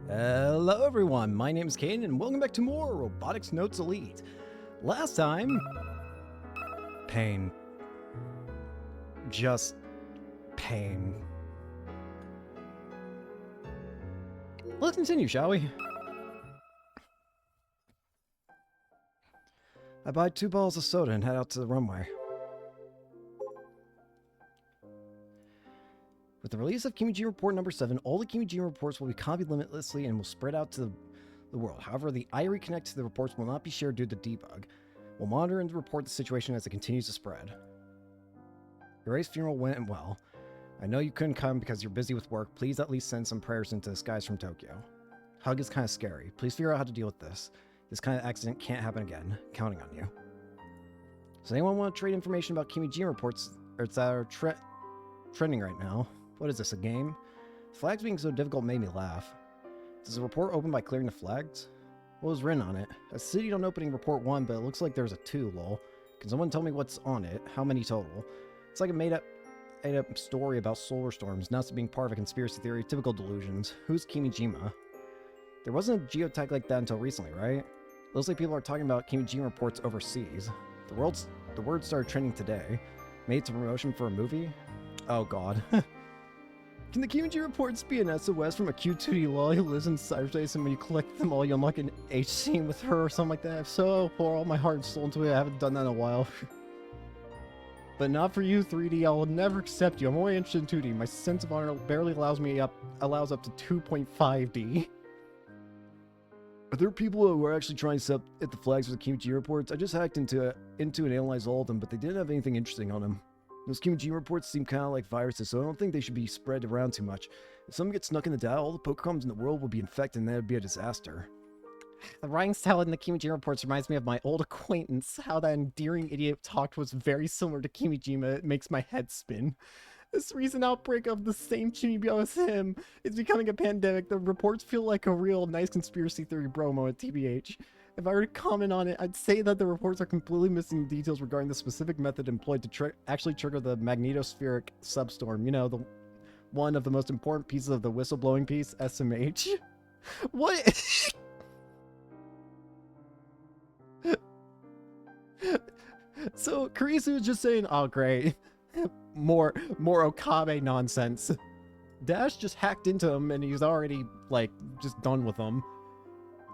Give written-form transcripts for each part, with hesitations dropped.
Hello everyone, my name is Caden and welcome back to more Robotics Notes Elite. Last time... pain. Just... pain. Let's continue, shall we? I buy 2 bottles of soda and head out to the runway. With the release of Kimiji Report number 7, all the Kimiji reports will be copied limitlessly and will spread out to the world. However, the IRE connected to the reports will not be shared due to debug. We'll monitor and report the situation as it continues to spread. Your funeral went well. I know you couldn't come because you're busy with work. Please at least send some prayers into the skies from Tokyo. Hug is kind of scary. Please figure out how to deal with this. This kind of accident can't happen again. Counting on you. Does anyone want to trade information about Kimiji reports that are trending right now? What is this, a game? Flags being so difficult made me laugh. Does the report open by clearing the flags? What was written on it? I studied on opening report 1, but it looks like there's a 2, lol. Can someone tell me what's on it? How many total? It's like a made-up story about solar storms, not being part of a conspiracy theory, typical delusions. Who's Kimijima? There wasn't a geotech like that until recently, right? It looks like people are talking about Kimijima reports overseas. The word started trending today. Made some promotion for a movie? Oh god. Can the Kimiji reports be an SOS from a Q2D lol who lives in cyberspace, and when you collect them all, you unlock an H scene with her or something like that? If so, pour all my heart and soul into it. I haven't done that in a while. But not for you, 3D. I will never accept you. I'm only interested in 2D. My sense of honor barely allows up to 2.5D. Are there people who are actually trying to set up the flags for the Kimiji reports? I just hacked into and analyzed all of them, but they didn't have anything interesting on them. Those Kimiji reports seem kind of like viruses, so I don't think they should be spread around too much. If someone gets snuck in the data, all the Pokecoms in the world will be infected, and that would be a disaster. The writing style in the Kimiji reports reminds me of my old acquaintance. How that endearing idiot talked was very similar to Kimijima. It makes my head spin. This recent outbreak of the same Chimibyo as him is becoming a pandemic. The reports feel like a real nice conspiracy theory bro moment, TBH. If I were to comment on it, I'd say that the reports are completely missing details regarding the specific method employed to actually trigger the magnetospheric substorm. You know, one of the most important pieces of the whistleblowing piece, SMH. What? So, Kurisu is just saying, oh great, more Okabe nonsense. Dash just hacked into him and he's already, like, just done with him.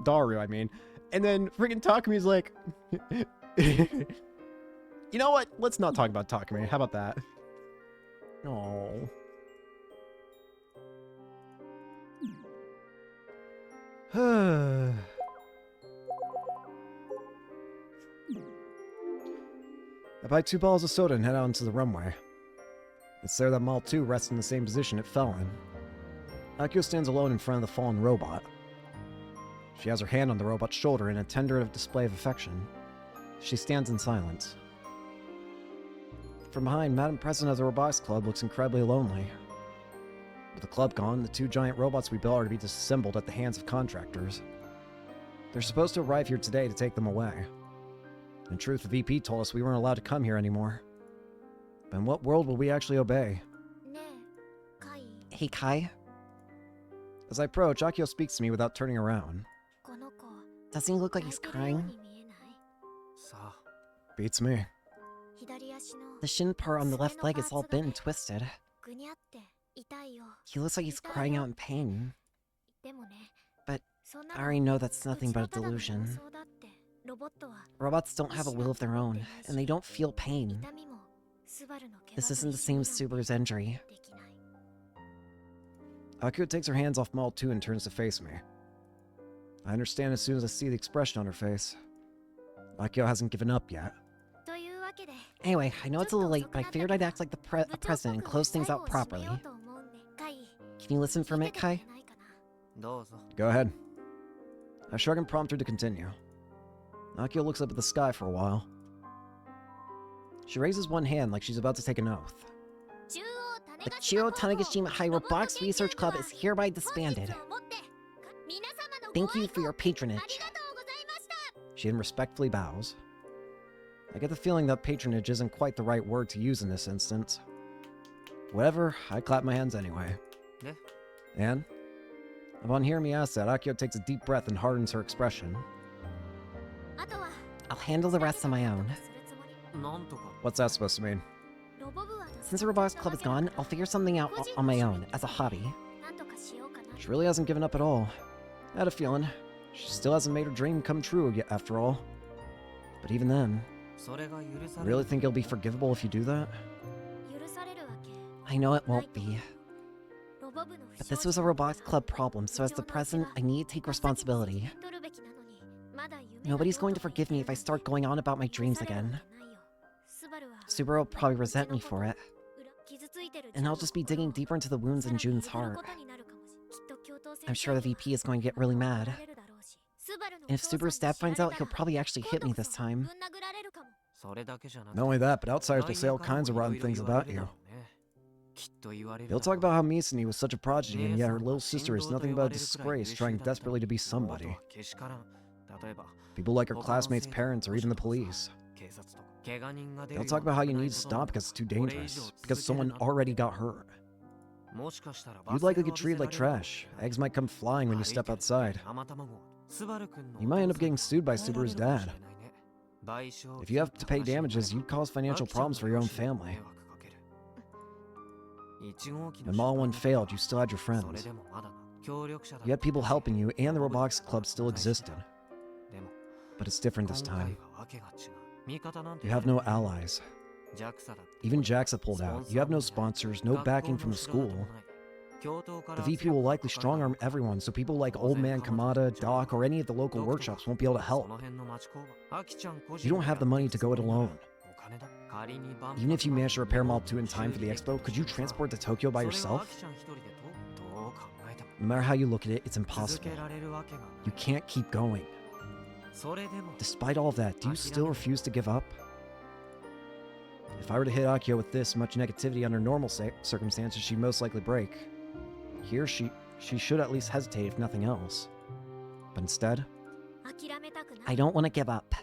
Daru, I mean. And then freaking Takumi's like, you know what? Let's not talk about Takumi. How about that? Oh. I buy 2 bottles of soda and head out into the runway. It's there that Model 2 rests in the same position it fell in. Akio stands alone in front of the fallen robot. She has her hand on the robot's shoulder in a tender display of affection. She stands in silence. From behind, Madam President of the Robotics Club looks incredibly lonely. With the club gone, the 2 giant robots we built are to be disassembled at the hands of contractors. They're supposed to arrive here today to take them away. In truth, the VP told us we weren't allowed to come here anymore. But in what world will we actually obey? Hey, Kai. As I approach, Akio speaks to me without turning around. Doesn't he look like he's crying? Beats me. The shin part on the left leg is all bent and twisted. He looks like he's crying out in pain. But I already know that's nothing but a delusion. Robots don't have a will of their own, and they don't feel pain. This isn't the same as Subaru's injury. Akio takes her hands off Model 2 and turns to face me. I understand as soon as I see the expression on her face. Akio hasn't given up yet. Anyway, I know it's a little late, but I figured I'd act like the president and close things out properly. Can you listen for a minute, Kai? Go ahead. I shrug and prompt her to continue. Akio looks up at the sky for a while. She raises one hand like she's about to take an oath. The Chiro Tanegashima High Robotics Research Club is hereby disbanded. Thank you for your patronage. She then respectfully bows. I get the feeling that patronage isn't quite the right word to use in this instance. Whatever, I clap my hands anyway. And? Upon hearing me ask that, Akio takes a deep breath and hardens her expression. I'll handle the rest on my own. What's that supposed to mean? Since the Robotics Club is gone, I'll figure something out on my own, as a hobby. She really hasn't given up at all. I had a feeling. She still hasn't made her dream come true yet, after all. But even then, I really think it'll be forgivable if you do that? I know it won't be. But this was a Robotics Club problem, so as the president, I need to take responsibility. Nobody's going to forgive me if I start going on about my dreams again. Subaru will probably resent me for it. And I'll just be digging deeper into the wounds in Jun's heart. I'm sure the VP is going to get really mad. And if Subaru's dad finds out, he'll probably actually hit me this time. Not only that, but outsiders will say all kinds of rotten things about you. They'll talk about how Misani was such a prodigy, and yet her little sister is nothing but a disgrace, trying desperately to be somebody. People like her classmates' parents, or even the police. They'll talk about how you need to stop because it's too dangerous, because someone already got hurt. You'd likely get treated like trash. Eggs might come flying when you step outside. You might end up getting sued by Subaru's dad. If you have to pay damages, you'd cause financial problems for your own family. When Model 1 failed, you still had your friends. You had people helping you, and the Robotics Club still existed. But it's different this time. You have no allies. Even JAXA pulled out. You have no sponsors, no backing from the school. The VP will likely strong-arm everyone, so people like Old Man Kamada, Doc, or any of the local workshops won't be able to help. You don't have the money to go it alone. Even if you manage to repair Model 2 in time for the expo, could you transport to Tokyo by yourself? No matter how you look at it, it's impossible. You can't keep going. Despite all of that, do you still refuse to give up? If I were to hit Akio with this much negativity under normal circumstances, she'd most likely break. Here, she should at least hesitate if nothing else. But instead, I don't want to give up.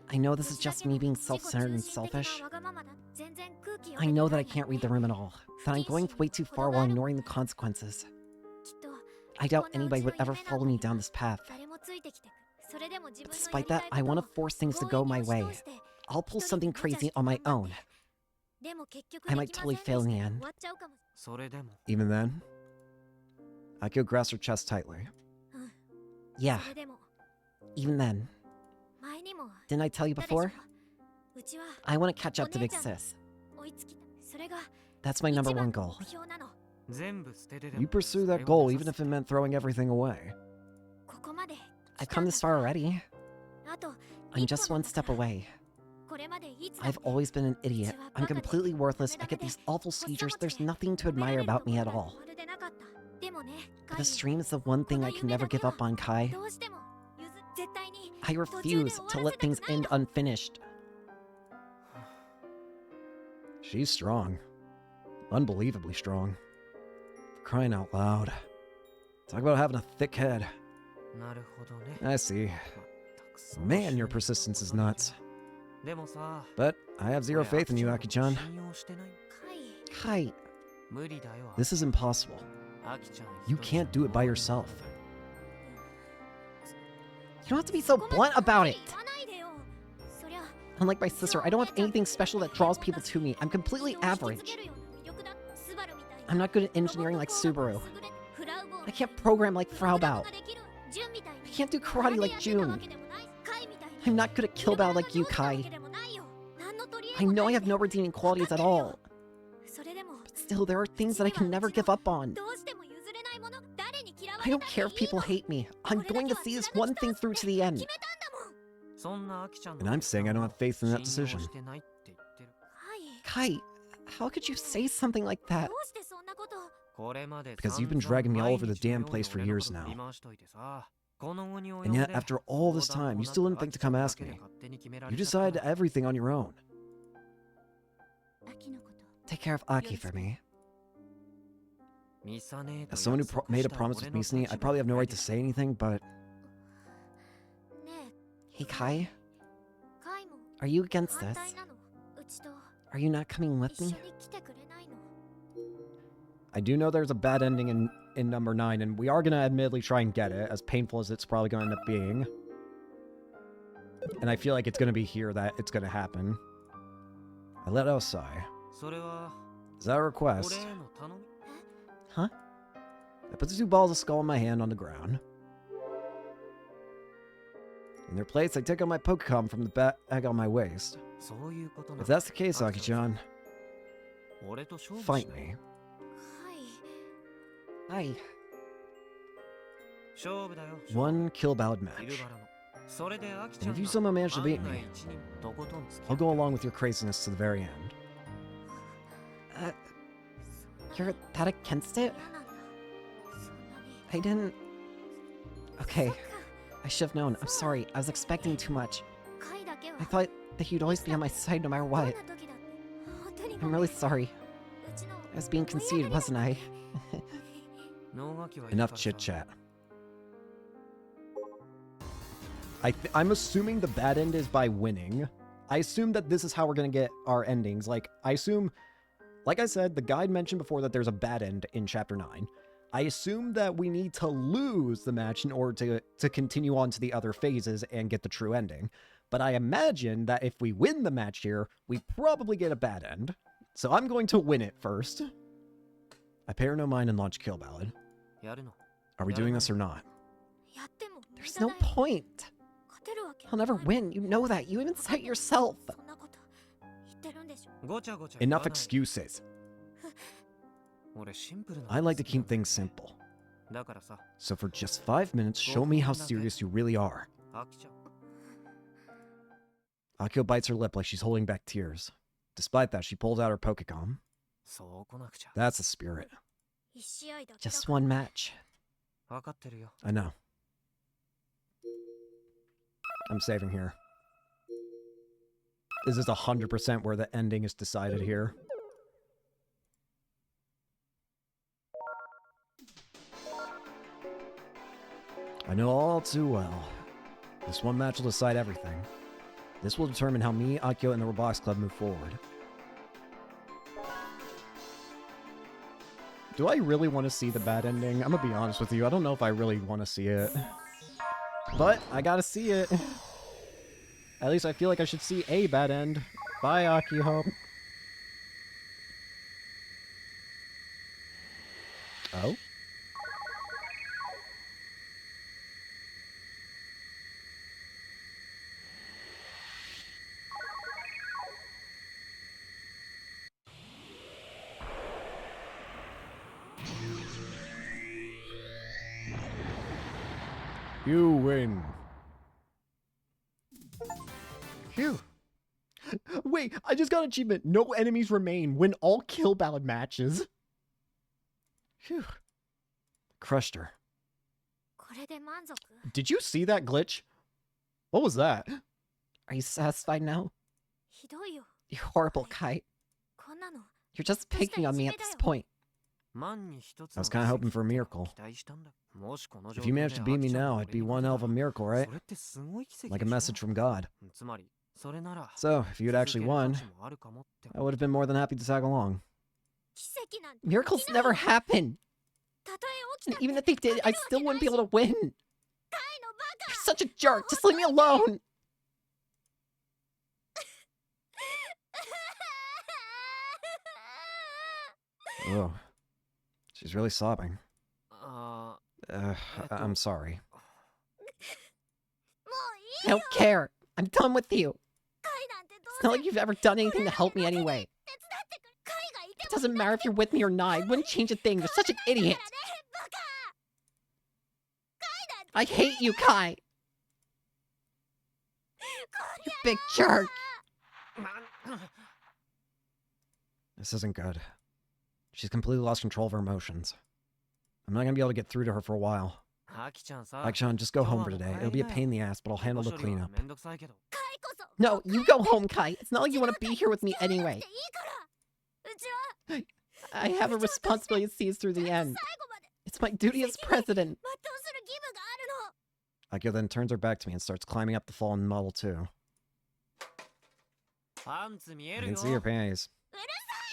I know this is just me being self-centered and selfish. I know that I can't read the room at all, that I'm going way too far while ignoring the consequences. I doubt anybody would ever follow me down this path. But despite that, I want to force things to go my way. I'll pull something crazy on my own. I might totally fail in the end. even then, Akio grasps her chest tightly. Yeah. Even then. Didn't I tell you before? I want to catch up to Big Sis. That's my #1 goal. You pursue that goal even if it meant throwing everything away. I've come this far already. I'm just one step away. I've always been an idiot. I'm completely worthless. I get these awful seizures. There's nothing to admire about me at all. But the stream is the one thing I can never give up on, Kai. I refuse to let things end unfinished. She's strong. Unbelievably strong. For crying out loud. Talk about having a thick head. I see. Man, your persistence is nuts. But I have zero faith in you, Aki-chan. Kai. This is impossible. You can't do it by yourself. You don't have to be so blunt about it! Unlike my sister, I don't have anything special that draws people to me. I'm completely average. I'm not good at engineering like Subaru. I can't program like Fraubau. I can't do karate like June. I'm not good at kill battle like you, Kai. I know I have no redeeming qualities at all. But still, there are things that I can never give up on. I don't care if people hate me. I'm going to see this one thing through to the end. And I'm saying I don't have faith in that decision. Kai, how could you say something like that? Because you've been dragging me all over the damn place for years now. And yet, after all this time, you still didn't think to come ask me. You decided everything on your own. Take care of Aki for me. As someone who made a promise with Misani, I probably have no right to say anything, but... Hey, Kai? Are you against this? Are you not coming with me? I do know there's a bad ending in number 9, and we are going to admittedly try and get it, as painful as it's probably going to end up being. And I feel like it's going to be here that it's going to happen. I let out a sigh. Is that a request? Huh? I put the 2 balls of skull in my hand on the ground. In their place, I take out my Pokecom from the bag on my waist. If that's the case, Aki-chan, fight me. Hi. One kill ballad match. And if you somehow manage to beat me, I'll go along with your craziness to the very end. You're that against it? I didn't... Okay. I should have known. I'm sorry. I was expecting too much. I thought that you'd always be on my side no matter what. I'm really sorry. I was being conceited, wasn't I? Enough chit-chat. I'm assuming the bad end is by winning. I assume that this is how we're going to get our endings. Like, I assume... Like I said, the guide mentioned before that there's a bad end in Chapter 9. I assume that we need to lose the match in order to continue on to the other phases and get the true ending. But I imagine that if we win the match here, we probably get a bad end. So I'm going to win it first. I pay her no mind and launch Kill Ballad. Are we doing this or not? There's no point. I'll never win. You know that. You even said it yourself. Enough excuses. I like to keep things simple. So for just 5 minutes, show me how serious you really are. Akio bites her lip like she's holding back tears. Despite that, she pulls out her Pokecom. That's the spirit. Just one match. I know. I'm saving here. This is 100% where the ending is decided here. I know all too well. This one match will decide everything. This will determine how me, Akio, and the Robotics Club move forward. Do I really want to see the bad ending? I'm gonna be honest with you. I don't know if I really want to see it. But I gotta see it. At least I feel like I should see a bad end. Bye, Akio. Oh? You win. Phew. Wait, I just got an achievement. No enemies remain. Win all kill ballad matches. Phew. Crushed her. Did you see that glitch? What was that? Are you satisfied now? You horrible kite. You're just picking on me at this point. I was kind of hoping for a miracle. If you managed to beat me now, it'd be one hell of a miracle, right? Like a message from God. So, if you had actually won, I would have been more than happy to tag along. Miracles never happen. And even if they did, I still wouldn't be able to win. You're such a jerk. Just leave me alone. Oh. She's really sobbing. I'm sorry. I don't care. I'm done with you. It's not like you've ever done anything to help me anyway. It doesn't matter if you're with me or not. It wouldn't change a thing. You're such an idiot. I hate you, Kai. You big jerk. This isn't good. She's completely lost control of her emotions. I'm not gonna be able to get through to her for a while. Aki-chan, just go home for today. It'll be a pain in the ass, but I'll handle the cleanup. No, you go home, Kai. It's not like you want to be here with me anyway. I have a responsibility to see us through the end. It's my duty as president. Akio then turns her back to me and starts climbing up the fallen model too. I can see your panties.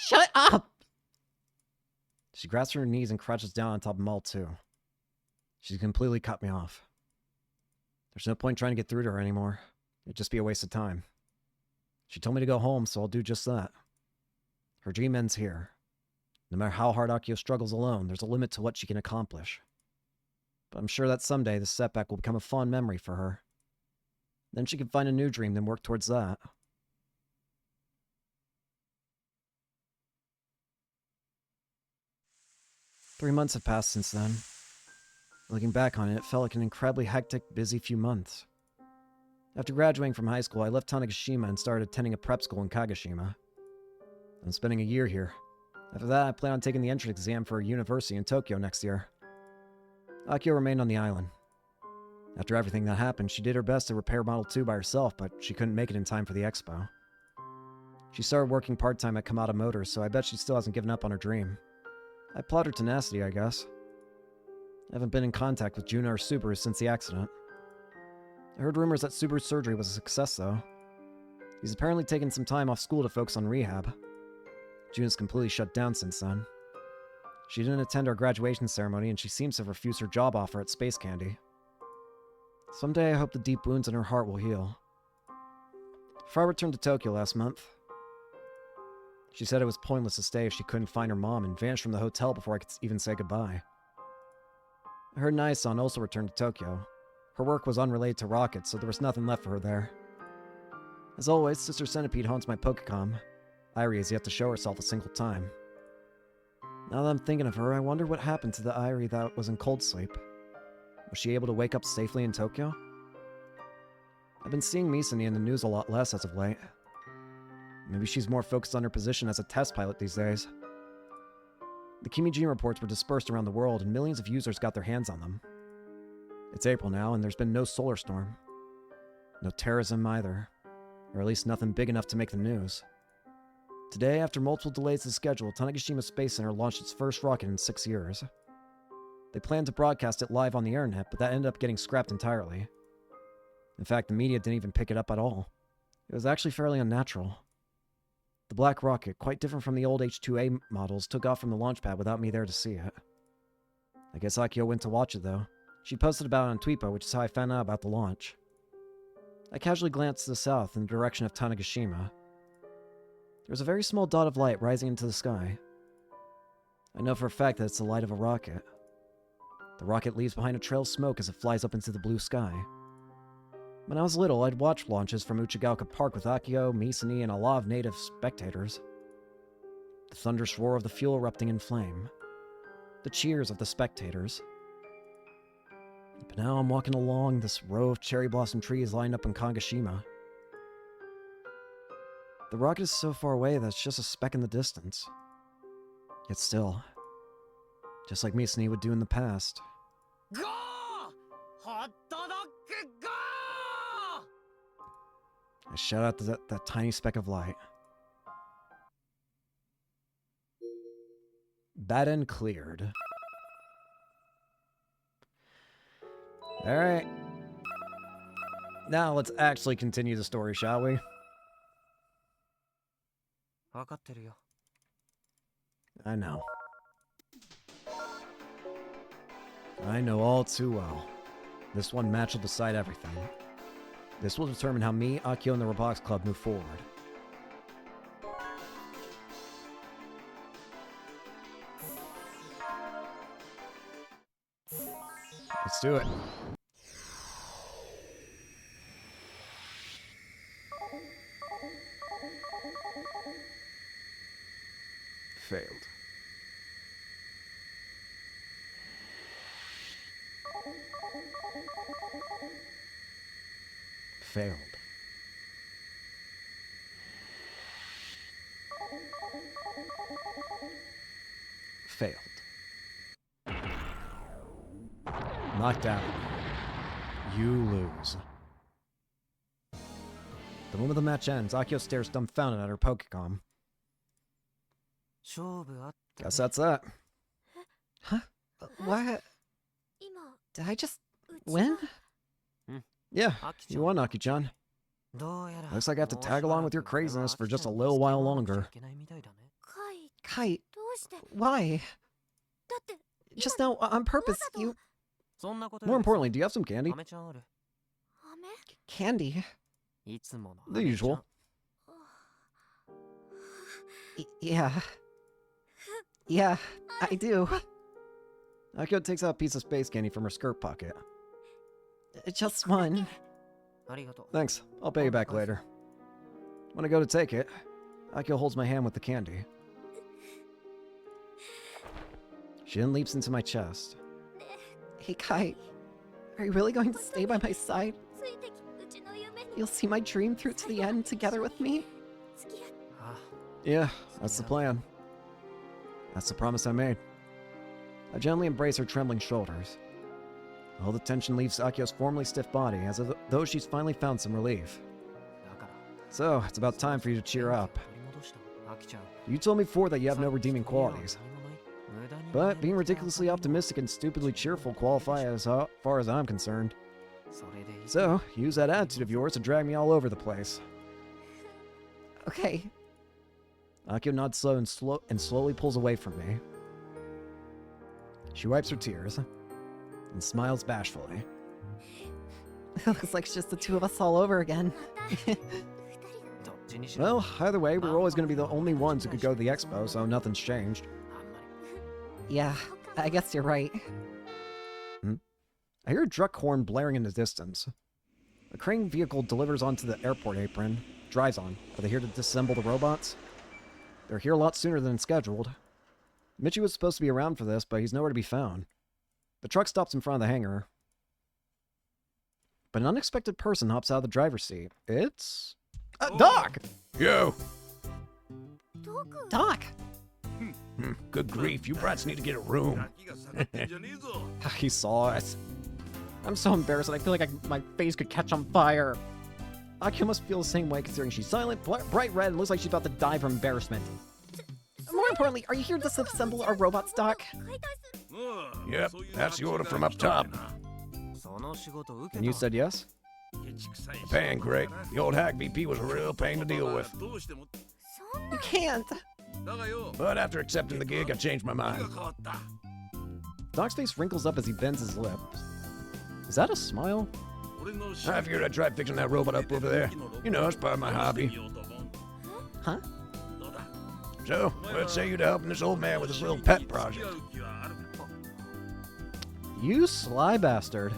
Shut up! She grasps her knees and crouches down on top of Maul, too. She's completely cut me off. There's no point trying to get through to her anymore. It'd just be a waste of time. She told me to go home, so I'll do just that. Her dream ends here. No matter how hard Akio struggles alone, there's a limit to what she can accomplish. But I'm sure that someday this setback will become a fond memory for her. Then she can find a new dream and work towards that. Three months have passed since then. Looking back on it, it felt like an incredibly hectic, busy few months. After graduating from high school, I left Tanegashima and started attending a prep school in Kagoshima. I'm spending a year here. After that, I plan on taking the entrance exam for a university in Tokyo next year. Akio remained on the island. After everything that happened, she did her best to repair Model 2 by herself, but she couldn't make it in time for the expo. She started working part-time at Kamada Motors, so I bet she still hasn't given up on her dream. I applaud her tenacity, I guess. I haven't been in contact with Juna or Subaru since the accident. I heard rumors that Subaru's surgery was a success, though. He's apparently taken some time off school to focus on rehab. Juna's completely shut down since then. She didn't attend our graduation ceremony, and she seems to have refused her job offer at Space Candy. Someday I hope the deep wounds in her heart will heal. Fra returned to Tokyo last month. She said it was pointless to stay if she couldn't find her mom and vanished from the hotel before I could even say goodbye. I heard Nai-san also returned to Tokyo. Her work was unrelated to rockets, so there was nothing left for her there. As always, Sister Centipede haunts my Pokecom. Irie has yet to show herself a single time. Now that I'm thinking of her, I wonder what happened to the Irie that was in cold sleep. Was she able to wake up safely in Tokyo? I've been seeing Misani in the news a lot less as of late. Maybe she's more focused on her position as a test pilot these days. The Kimijin reports were dispersed around the world, and millions of users got their hands on them. It's April now, and there's been no solar storm. No terrorism either. Or at least nothing big enough to make the news. Today, after multiple delays to the schedule, Tanegashima Space Center launched its first rocket in 6 years. They planned to broadcast it live on the internet, but that ended up getting scrapped entirely. In fact, the media didn't even pick it up at all. It was actually fairly unnatural. The black rocket, quite different from the old H-2A models, took off from the launch pad without me there to see it. I guess Akio went to watch it, though. She posted about it on Tweepo, which is how I found out about the launch. I casually glanced to the south in the direction of Tanegashima. There was a very small dot of light rising into the sky. I know for a fact that it's the light of a rocket. The rocket leaves behind a trail of smoke as it flies up into the blue sky. When I was little, I'd watch launches from Uchigaoka Park with Akio, Misani, and a lot of native spectators. The thunderous roar of the fuel erupting in flame. The cheers of the spectators. But now I'm walking along this row of cherry blossom trees lined up in Kagoshima. The rocket is so far away that it's just a speck in the distance. Yet still, just like Misani would do in the past. Go! Hot dog, go! I shout out to that tiny speck of light. Bad end cleared. Alright. Now let's actually continue the story, shall we? I know. I know all too well. This one match will decide everything. This will determine how me, Akio, and the Robotics Club move forward. Let's do it. Failed. Failed. Failed. Knocked out. You lose. The moment the match ends, Akio stares dumbfounded at her Pokecom. Guess that's that. Huh? What? Did I just win? Yeah, you won, Aki-chan. Looks like I have to tag along with your craziness for just a little while longer. Kite, why? Just now, on purpose, you... More importantly, do you have some candy? Candy? The usual. Yeah. Yeah, I do. Akio takes out a piece of space candy from her skirt pocket. Just one. Thanks. I'll pay you back later. When I go to take it, Akio holds my hand with the candy. She then leaps into my chest. Hey, Kai. Are you really going to stay by my side? You'll see my dream through to the end together with me? Yeah, that's the plan. That's the promise I made. I gently embrace her trembling shoulders. All the tension leaves Akio's formerly stiff body, as though she's finally found some relief. So, it's about time for you to cheer up. You told me before that you have no redeeming qualities. But being ridiculously optimistic and stupidly cheerful qualify as far as I'm concerned. So, use that attitude of yours to drag me all over the place. Okay. Akio nods slow and slowly pulls away from me. She wipes her tears and smiles bashfully. Looks like it's just the two of us all over again. Well, either way, we're always going to be the only ones who could go to the expo, so nothing's changed. Yeah, I guess you're right. I hear a truck horn blaring in the distance. A crane vehicle delivers onto the airport apron. Drives on. Are they here to disassemble the robots? They're here a lot sooner than scheduled. Michi was supposed to be around for this, but he's nowhere to be found. The truck stops in front of the hangar. But an unexpected person hops out of the driver's seat. It's... Doc! Yo! Doc! Good grief, you brats need to get a room. He saw us. I'm so embarrassed that I feel like my face could catch on fire. Akio must feel the same way considering she's silent, bright red, and looks like she's about to die from embarrassment. More importantly, are you here to disassemble our robots, Doc? Yep, that's the order from up top. And you said yes? Paying great. The old hack VP was a real pain to deal with. You can't! But after accepting the gig, I changed my mind. Doc's face wrinkles up as he bends his lips. Is that a smile? I figured I'd try fixing that robot up over there. You know, it's part of my hobby. Huh? So, let's say you'd helping this old man with his little pet project. You sly bastard.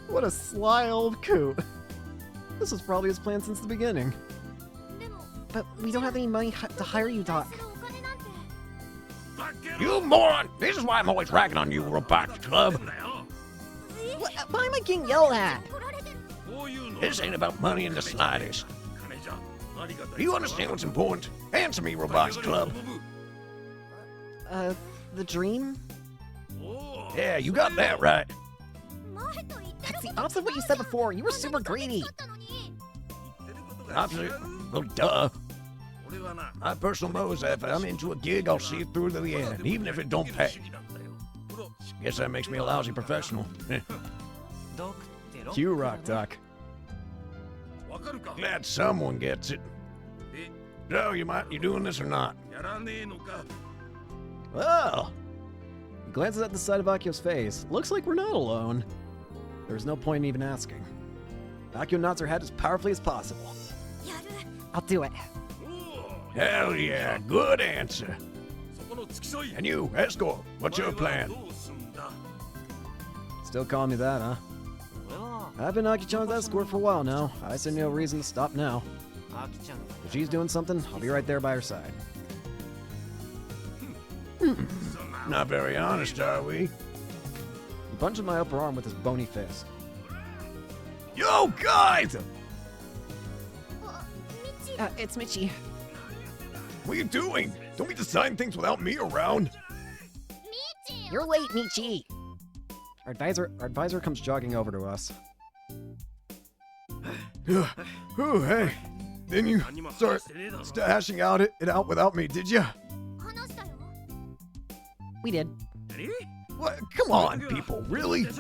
What a sly old coot. This was probably his plan since the beginning. But we don't have any money to hire you, Doc. You moron! This is why I'm always ragging on you, Robotics Club. Why am I getting yelled at? This ain't about money in the slightest. Do you understand what's important? Answer me, Robotics Club. The dream? Yeah, you got that right. That's the opposite of what you said before. You were super greedy. Opposite? Well, duh. My personal motto is that if I'm into a gig, I'll see it through to the end, even if it don't pay. Guess that makes me a lousy professional. You rock, Doc. Glad someone gets it. So, you doing this or not? Well, he glances at the side of Akio's face. Looks like we're not alone. There's no point in even asking. Akio nods her head as powerfully as possible. I'll do it. Hell yeah, good answer. And you, Escort, what's your plan? Still calling me that, huh? I've been Aki-chan's escort for a while now. I see no reason to stop now. If she's doing something, I'll be right there by her side. Not very honest, are we? He punches my upper arm with his bony fist. Yo, guys! It's Michi. What are you doing? Don't we design things without me around? You're late, Michi. Our advisor comes jogging over to us. Oh, hey. Didn't you start hashing out it out without me, did you? We did. What? Come on, people, really? Did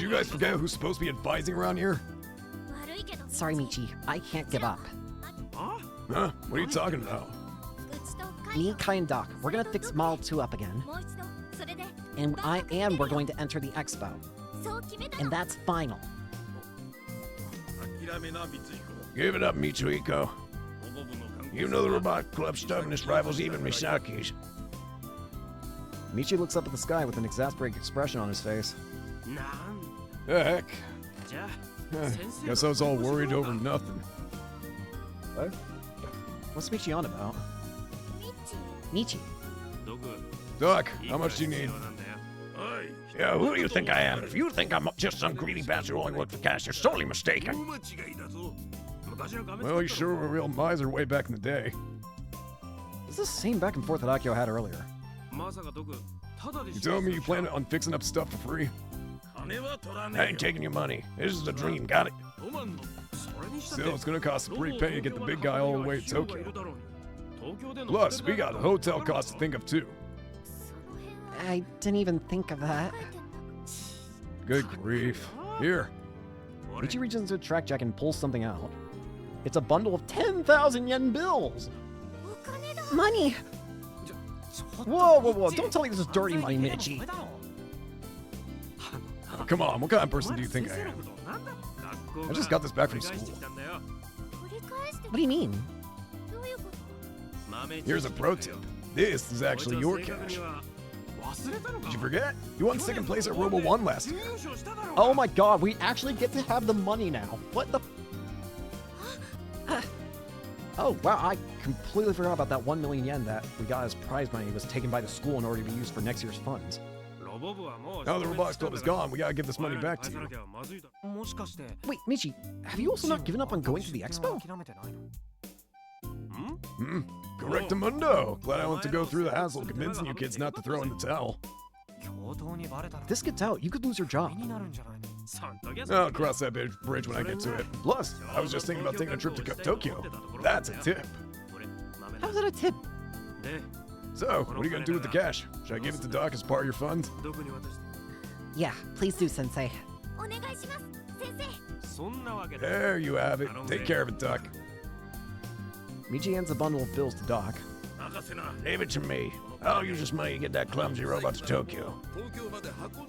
you guys forget who's supposed to be advising around here? Sorry, Michi. I can't give up. Huh? What are you talking about? Me, Kai, and Doc, we're gonna fix Model 2 up again. And we're going to enter the expo. And that's final. Give it up, Mitsuhiko. You know the Robot Club's stubbornnest rivals, even Misaki's. Michi looks up at the sky with an exasperated expression on his face. The heck? Guess I was all worried over nothing. What? What's Michi on about? Michi. Doc, how much do you need? Yeah, who do you think I am? If you think I'm just some greedy bastard who only look for cash, you're sorely mistaken. Well, you sure were a real miser way back in the day. This is the same back and forth that Akio had earlier. You telling me you plan on fixing up stuff for free? I ain't taking your money. This is a dream, got it? Still, it's gonna cost a pretty penny to get the big guy all the way to Tokyo. Plus, we got hotel costs to think of too. I didn't even think of that. Good grief. Here. Michi reaches into a track jacket and pulls something out. It's a bundle of 10,000 yen bills! Money! Whoa, whoa, whoa, don't tell me this is dirty money, Michi! Oh, come on, what kind of person do you think I am? I just got this back from school. What do you mean? Here's a pro tip. This is actually your cash. Did you forget? You won second place at Robo 1 last year. Oh my god, we actually get to have the money now. What the... Oh, wow, I completely forgot about that 1 million yen that we got as prize money was taken by the school in order to be used for next year's funds. Now the Robotics Club is gone, we gotta give this money back to you. Wait, Michi, have you also not given up on going to the expo? Correctamundo. Glad I don't have to go through the hassle of convincing you kids not to throw in the towel. If this gets out, you could lose your job. I'll cross that bridge when I get to it. Plus, I was just thinking about taking a trip to Tokyo. That's a tip. How's that a tip? So, what are you gonna do with the cash? Should I give it to Doc as part of your funds? Yeah, please do, Sensei. There you have it. Take care of it, Doc. Michi hands a bundle of bills to Doc. Leave it to me. I'll use this money to get that clumsy robot to Tokyo.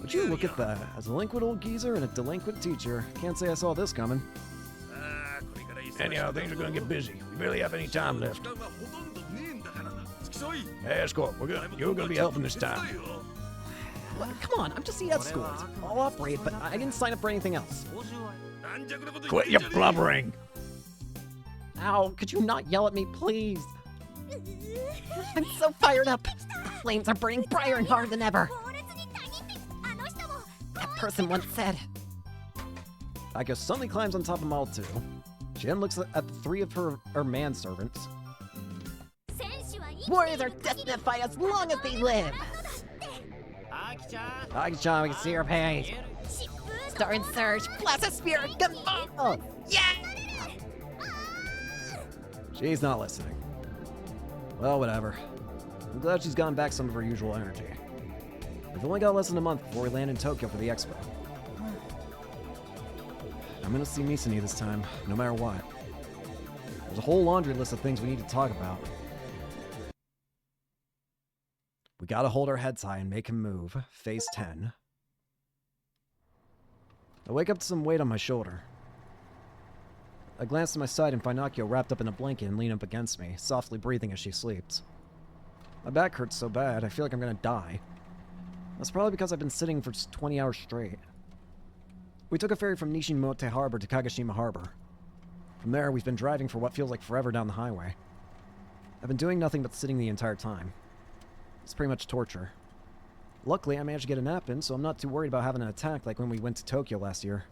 Would you look at that? As a delinquent old geezer and a delinquent teacher. Can't say I saw this coming. Anyhow, things are gonna get busy. We barely have any time left. Hey, escort, you're gonna be helping this time. What? Come on, I'm just the escort. I'll operate, but I didn't sign up for anything else. Quit your blubbering. Ow, could you not yell at me, please? I'm so fired up. The flames are burning brighter and harder than ever. That person once said. Akio suddenly climbs on top of Model 2. She then looks at the three of her manservants. Warriors are destined to fight as long as they live. Aki-chan, we can see her face. Star and Surge, blast a spirit, oh, yeah! She's not listening. Well, whatever. I'm glad she's gotten back some of her usual energy. We've only got less than a month before we land in Tokyo for the expo. I'm gonna see Misani this time, no matter what. There's a whole laundry list of things we need to talk about. We gotta hold our heads high and make him move. Phase 10. I wake up to some weight on my shoulder. I glance to my side and find Akio wrapped up in a blanket and lean up against me, softly breathing as she sleeps. My back hurts so bad, I feel like I'm gonna die. That's probably because I've been sitting for 20 hours straight. We took a ferry from Nishimote Harbor to Kagashima Harbor. From there, we've been driving for what feels like forever down the highway. I've been doing nothing but sitting the entire time. It's pretty much torture. Luckily, I managed to get a nap in, so I'm not too worried about having an attack like when we went to Tokyo last year.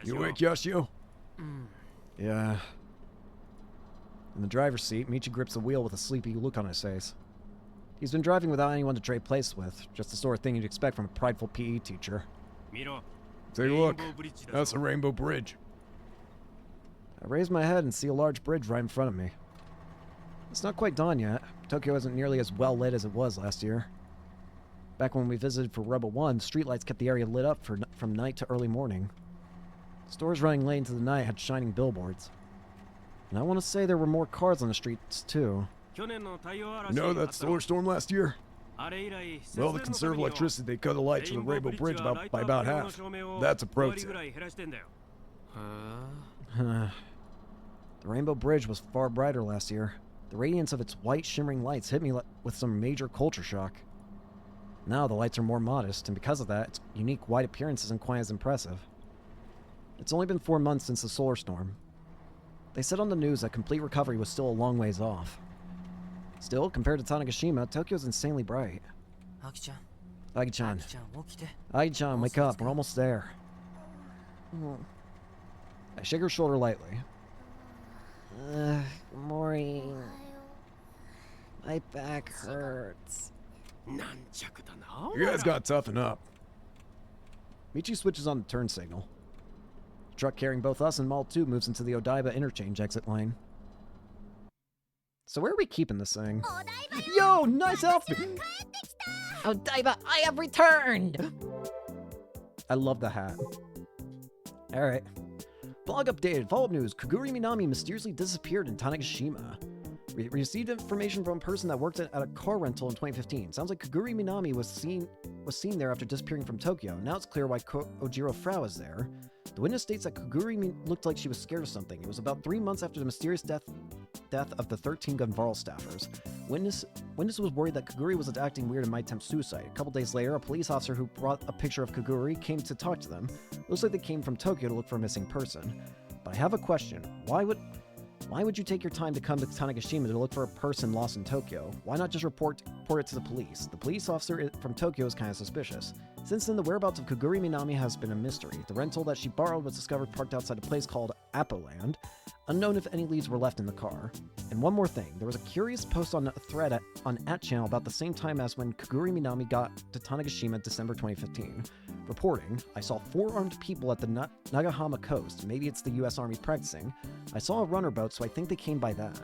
You awake, Yoshio? Yeah. In the driver's seat, Michi grips the wheel with a sleepy look on his face. He's been driving without anyone to trade place with, just the sort of thing you'd expect from a prideful PE teacher. Take a look. That's a rainbow bridge. I raise my head and see a large bridge right in front of me. It's not quite dawn yet. Tokyo isn't nearly as well lit as it was last year. Back when we visited for Rebel 1, streetlights kept the area lit up from night to early morning. Stores running late into the night had shining billboards. And I want to say there were more cars on the streets, too. You know that solar storm last year? Well, to conserve electricity, they cut the lights from the Rainbow Bridge by about half. That's a pro tip. The Rainbow Bridge was far brighter last year. The radiance of its white, shimmering lights hit me with some major culture shock. Now the lights are more modest, and because of that, its unique white appearance isn't quite as impressive. It's only been 4 months since the solar storm. They said on the news that complete recovery was still a long ways off. Still, compared to Tanegashima, Tokyo's insanely bright. Agi-chan. Agi-chan, wake up. We're almost there. I shake her shoulder lightly. Mori. My back hurts. You guys got to toughen up. Michi switches on the turn signal. The truck carrying both us and Mall 2 moves into the Odaiba interchange exit lane. So where are we keeping this thing? Yo, nice outfit! Odaiba, I have returned! I love the hat. Alright. Blog updated. Follow-up news. Kaguri Minami mysteriously disappeared in Tanegashima. We received information from a person that worked at a car rental in 2015. Sounds like Kaguri Minami was seen there after disappearing from Tokyo. Now it's clear why Ojiro Frau is there. The witness states that Kaguri looked like she was scared of something. It was about 3 months after the mysterious death of the 13 Gunvarl staffers. Witness was worried that Kaguri was acting weird and might attempt suicide. A couple days later, a police officer who brought a picture of Kaguri came to talk to them. It looks like they came from Tokyo to look for a missing person. But I have a question. Why would you take your time to come to Tanegashima to look for a person lost in Tokyo? Why not just report it to the police? The police officer from Tokyo is kind of suspicious. Since then, the whereabouts of Kaguri Minami has been a mystery. The rental that she borrowed was discovered parked outside a place called Apoland. Unknown if any leads were left in the car. And one more thing, there was a curious post on a thread on @channel about the same time as when Kaguri Minami got to Tanegashima December 2015. Reporting, I saw 4 armed people at the Nagahama coast. Maybe it's the US Army practicing. I saw a runner boat, so I think they came by that.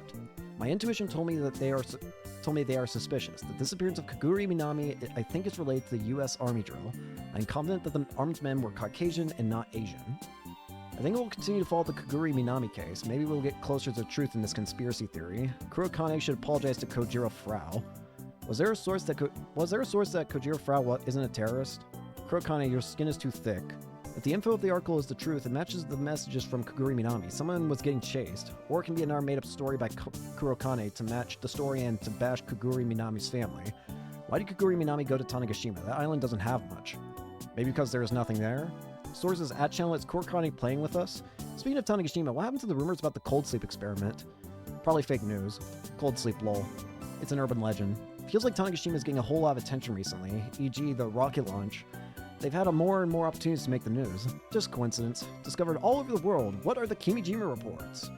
My intuition told me that they are suspicious. The disappearance of Kaguri Minami, I think, is related to the US Army drill. I'm confident that the armed men were Caucasian and not Asian. I think we'll continue to follow the Kaguri Minami case. Maybe we'll get closer to the truth in this conspiracy theory. Kurokane should apologize to Kojiro Frau. Was there a source that Kojiro Frau isn't a terrorist? Kurokane, your skin is too thick. If the info of the article is the truth, it matches the messages from Kaguri Minami. Someone was getting chased. Or it can be another made-up story by Kurokane to match the story and to bash Kaguri Minami's family. Why did Kaguri Minami go to Tanegashima? That island doesn't have much. Maybe because there is nothing there? Sources @channel, it's Kurokane playing with us. Speaking of Tanegashima, what happened to the rumors about the cold sleep experiment? Probably fake news. Cold sleep, lol. It's an urban legend. Feels like Tanegashima is getting a whole lot of attention recently, e.g. the rocket launch. They've had more and more opportunities to make the news. Just coincidence. Discovered all over the world. What are the Kimijima reports?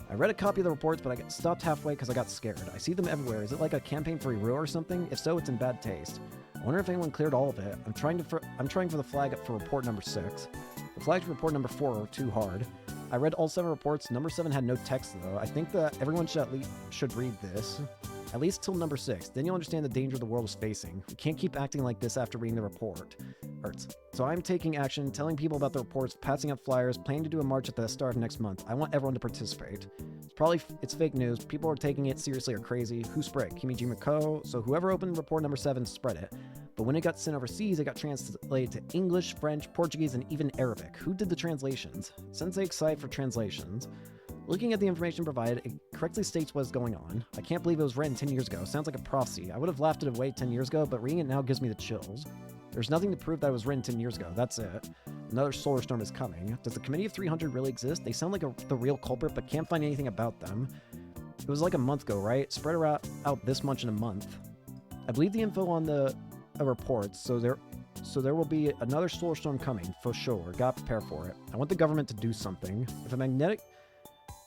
I read a copy of the reports, but I stopped halfway because I got scared. I see them everywhere. Is it like a campaign for Hero or something? If so, it's in bad taste. I wonder if anyone cleared all of it. I'm trying for the flag up for report number 6. The flags for report number 4 are too hard. I read all 7 reports. Number 7 had no text though. I think that everyone should read this. At least till number 6. Then you'll understand the danger the world is facing. We can't keep acting like this after reading the report. Hurts. So I'm taking action, telling people about the reports, passing out flyers, planning to do a march at the start of next month. I want everyone to participate. It's fake news. People are taking it seriously or crazy. Who spread? Kimijima Co. So whoever opened report number 7 spread it. But when it got sent overseas, it got translated to English, French, Portuguese, and even Arabic. Who did the translations? Sensei excited for translations. Looking at the information provided, it correctly states what is going on. I can't believe it was written 10 years ago. Sounds like a prophecy. I would have laughed it away 10 years ago, but reading it now gives me the chills. There's nothing to prove that it was written 10 years ago. That's it. Another solar storm is coming. Does the Committee of 300 really exist? They sound like the real culprit, but can't find anything about them. It was like a month ago, right? Spread out this much in a month. I believe the info on the reports, so there will be another solar storm coming, for sure. Gotta prepare for it. I want the government to do something.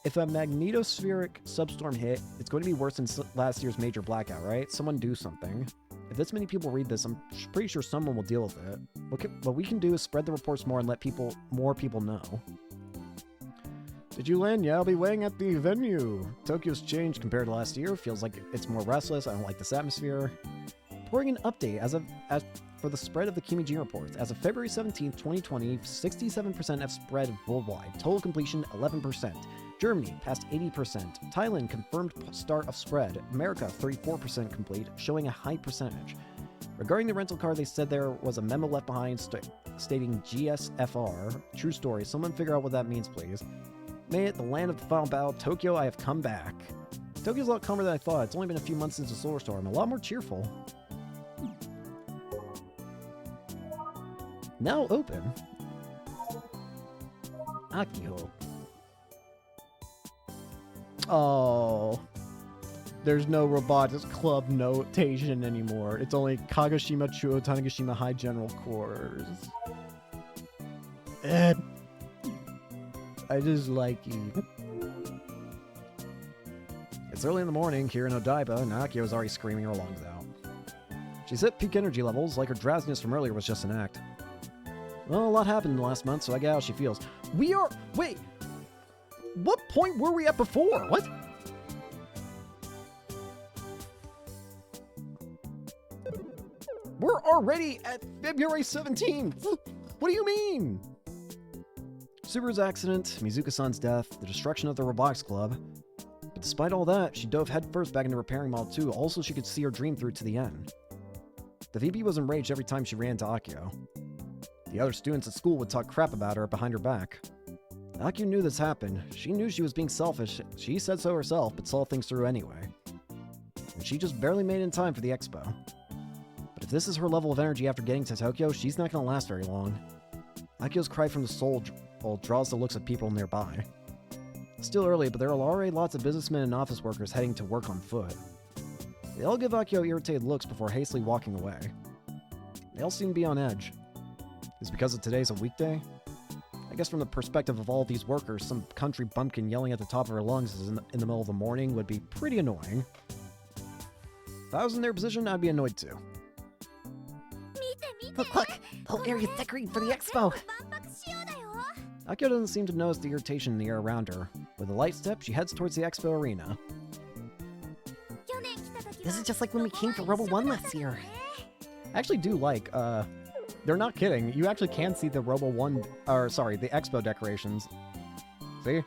If a magnetospheric substorm hit, it's going to be worse than last year's major blackout, right? Someone do something. If this many people read this, I'm pretty sure someone will deal with it. What we can do is spread the reports more and let more people know. Did you land? Yeah, I'll be waiting at the venue. Tokyo's changed compared to last year. Feels like it's more restless. I don't like this atmosphere. Reporting an update as for the spread of the Kimijima reports. As of February 17th, 2020, 67% have spread worldwide. Total completion, 11%. Germany passed 80%. Thailand confirmed start of spread. America 34% complete, showing a high percentage. Regarding the rental car, they said there was a memo left behind stating GSFR. True story. Someone figure out what that means, please. Made it, the land of the final battle. Tokyo, I have come back. Tokyo's a lot calmer than I thought. It's only been a few months since the solar storm. A lot more cheerful. Now open. Akio. Oh. There's no Robotics Club notation anymore. It's only Kagoshima Chuo Tanegashima High General Quarters. I just like you. It's early in the morning here in Odaiba, and Akio is already screaming her lungs out. She's hit peak energy levels, like her drowsiness from earlier was just an act. Well, a lot happened in the last month, so I get how she feels. We are... Wait! What point were we at before? What? We're already at February 17th! What do you mean? Subaru's accident, Mizuka-san's death, the destruction of the Robotics Club. But despite all that, she dove headfirst back into repairing Model 2, also she could see her dream through to the end. The VP was enraged every time she ran into Akio. The other students at school would talk crap about her behind her back. Akio knew this happened. She knew she was being selfish. She said so herself, but saw things through anyway. And she just barely made it in time for the expo. But if this is her level of energy after getting to Tokyo, she's not going to last very long. Akio's cry from the soul draws the looks of people nearby. It's still early, but there are already lots of businessmen and office workers heading to work on foot. They all give Akio irritated looks before hastily walking away. They all seem to be on edge. Is it because of today's a weekday? I guess from the perspective of all these workers, some country bumpkin yelling at the top of her lungs in the middle of the morning would be pretty annoying. If I was in their position, I'd be annoyed too. Look, look! The whole area's decorated for the expo! Akio doesn't seem to notice the irritation in the air around her. With a light step, she heads towards the expo arena. This is just like when we came for Robo 1 last year. I actually do like, they're not kidding. You actually can see the Robo 1, or sorry, the expo decorations. See?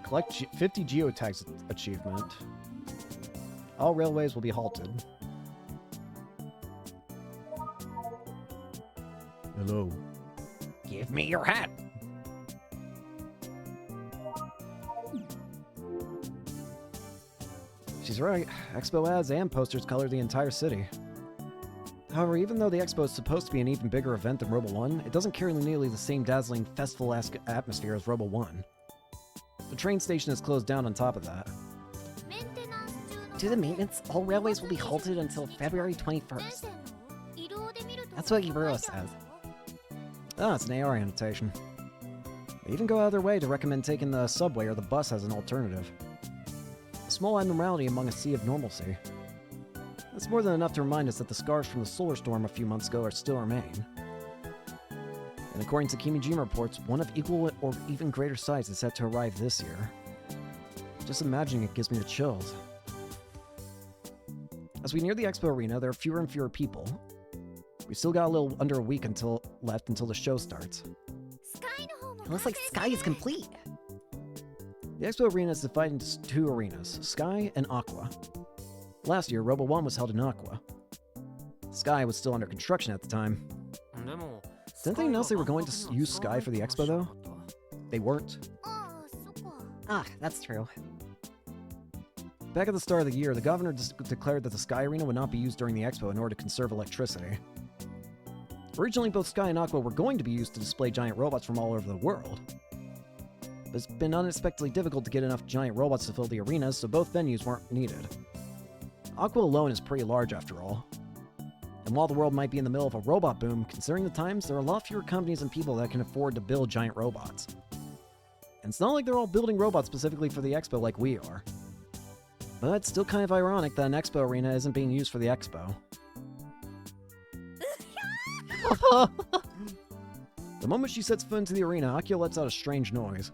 Collect 50 geotags achievement. All railways will be halted. Hello. Give me your hat! She's right. Expo ads and posters color the entire city. However, even though the expo is supposed to be an even bigger event than Robo 1, it doesn't carry nearly the same dazzling festival-esque atmosphere as Robo 1. The train station is closed down on top of that. Due to maintenance, all railways will be halted until February 21st. That's what Iburo says. Ah, it's an AR annotation. They even go out of their way to recommend taking the subway or the bus as an alternative. A small abnormality among a sea of normalcy. That's more than enough to remind us that the scars from the solar storm a few months ago still remain. And according to Kimijima reports, one of equal or even greater size is set to arrive this year. Just imagining it gives me the chills. As we near the expo arena, there are fewer and fewer people. We still got a little under a week left until the show starts. It looks like Sky is complete. The expo arena is divided into two arenas, Sky and Aqua. Last year, Robo 1 was held in Aqua. Sky was still under construction at the time. Didn't they announce they were going to use Sky for the expo, though? They weren't. Ah, that's true. Back at the start of the year, the governor declared that the Sky Arena would not be used during the expo in order to conserve electricity. Originally, both Sky and Aqua were going to be used to display giant robots from all over the world. But it's been unexpectedly difficult to get enough giant robots to fill the arenas, so both venues weren't needed. Aqua alone is pretty large after all. And while the world might be in the middle of a robot boom, considering the times, there are a lot fewer companies and people that can afford to build giant robots. And it's not like they're all building robots specifically for the expo like we are. But it's still kind of ironic that an expo arena isn't being used for the expo. The moment she sets foot into the arena, Akio lets out a strange noise.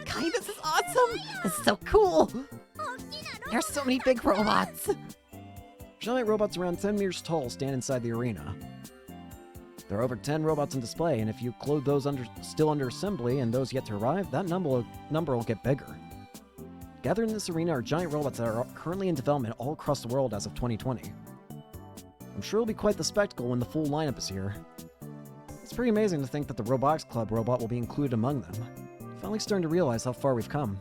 Kai, this is awesome! This is so cool! There's so many big robots! Giant robots around 10 meters tall stand inside the arena. There are over 10 robots in display, and if you include those still under assembly and those yet to arrive, that number will get bigger. Gathered in this arena are giant robots that are currently in development all across the world as of 2020. I'm sure it'll be quite the spectacle when the full lineup is here. It's pretty amazing to think that the Robotics Club robot will be included among them. Finally starting to realize how far we've come.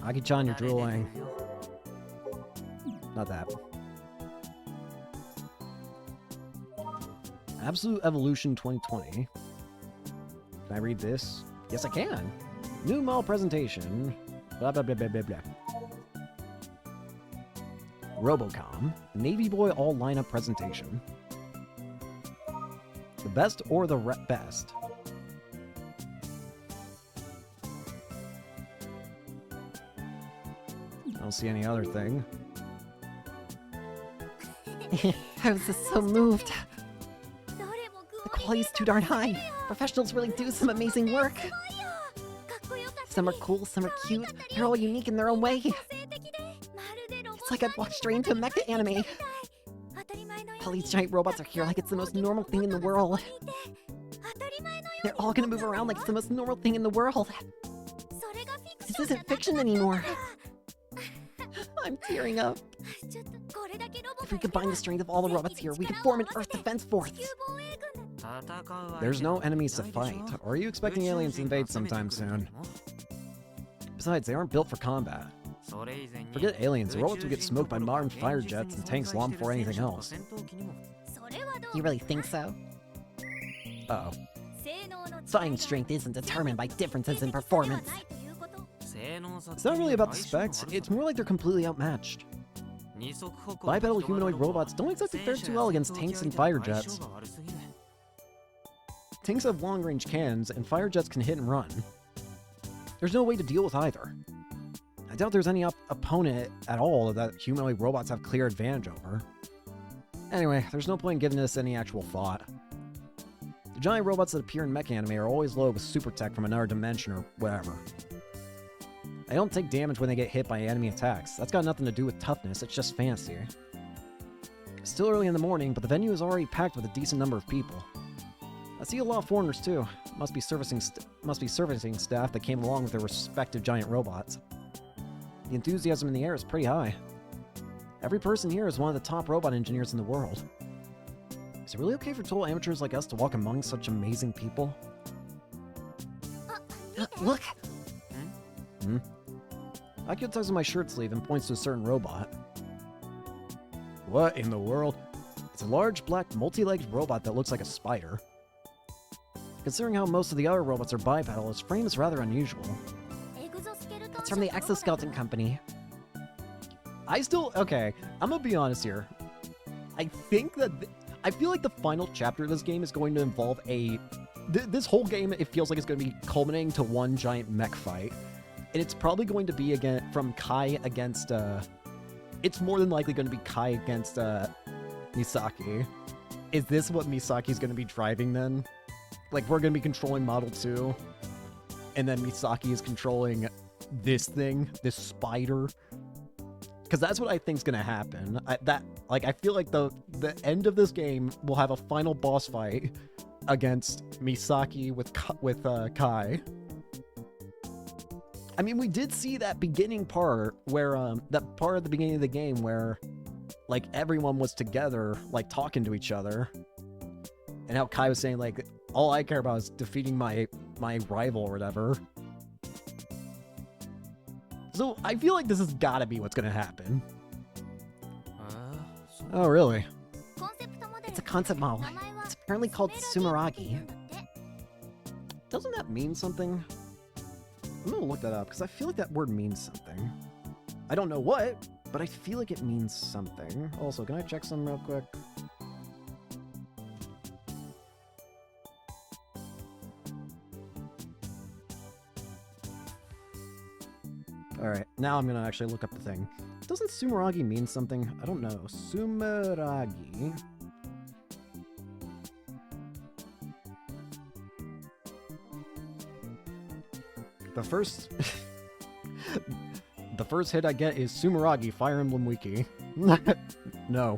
Aki-chan, you're drooling. Not that. Absolute Evolution 2020. Can I read this? Yes, I can. New model presentation. Blah, blah, blah, blah, blah, blah. Robocom. Navy Boy all lineup presentation. The best or the best? I don't see any other thing. I was just so moved. The quality's too darn high. Professionals really do some amazing work. Some are cool, some are cute. They're all unique in their own way. It's like I've walked straight into a mecha anime. All these giant robots are here like it's the most normal thing in the world. They're all gonna move around like it's the most normal thing in the world. This isn't fiction anymore. I'm tearing up. If we combine the strength of all the robots here, we can form an Earth Defense Force. There's no enemies to fight, or are you expecting aliens to invade sometime soon? Besides, they aren't built for combat. Forget aliens, the robots will get smoked by modern fire jets and tanks long before anything else. You really think so? Uh-oh. Fighting strength isn't determined by differences in performance. It's not really about the specs, it's more like they're completely outmatched. Bipedal humanoid robots don't exactly fare too well against tanks and fire jets. Tanks have long-range cannons, and fire jets can hit and run. There's no way to deal with either. I doubt there's any opponent at all that humanoid robots have clear advantage over. Anyway, there's no point in giving this any actual thought. The giant robots that appear in mech anime are always loaded with super tech from another dimension or whatever. They don't take damage when they get hit by enemy attacks. That's got nothing to do with toughness, it's just fancy. It's still early in the morning, but the venue is already packed with a decent number of people. I see a lot of foreigners too. Must be servicing staff that came along with their respective giant robots. The enthusiasm in the air is pretty high. Every person here is one of the top robot engineers in the world. Is it really okay for total amateurs like us to walk among such amazing people? Look! Akio tugs on my shirt sleeve and points to a certain robot. What in the world? It's a large, black, multi-legged robot that looks like a spider. Considering how most of the other robots are bipedal, its frame is rather unusual. It's from the Exoskeleton Company. Okay, I'm gonna be honest here. I think that... I feel like the final chapter of this game is going to involve this whole game, it feels like it's going to be culminating to one giant mech fight. And it's probably going to be from Kai against... it's more than likely going to be Kai against Misaki. Is this what Misaki's going to be driving then? Like, we're going to be controlling Model 2, and then Misaki is controlling this thing, this spider. Because that's what I think's going to happen. I feel like the end of this game will have a final boss fight against Misaki with Kai. I mean, we did see that beginning part where, that part at the beginning of the game where, like, everyone was together, like, talking to each other. And how Kai was saying, like, all I care about is defeating my rival or whatever. So, I feel like this has gotta be what's gonna happen. Oh, really? It's a concept model. It's apparently called Sumeragi. Doesn't that mean something? I'm gonna look that up, because I feel like that word means something. I don't know what, but I feel like it means something. Also, can I check some real quick? Alright, now I'm gonna actually look up the thing. Doesn't Sumeragi mean something? I don't know. Sumeragi. The first... The first hit I get is Sumeragi, Fire Emblem Wiki. No.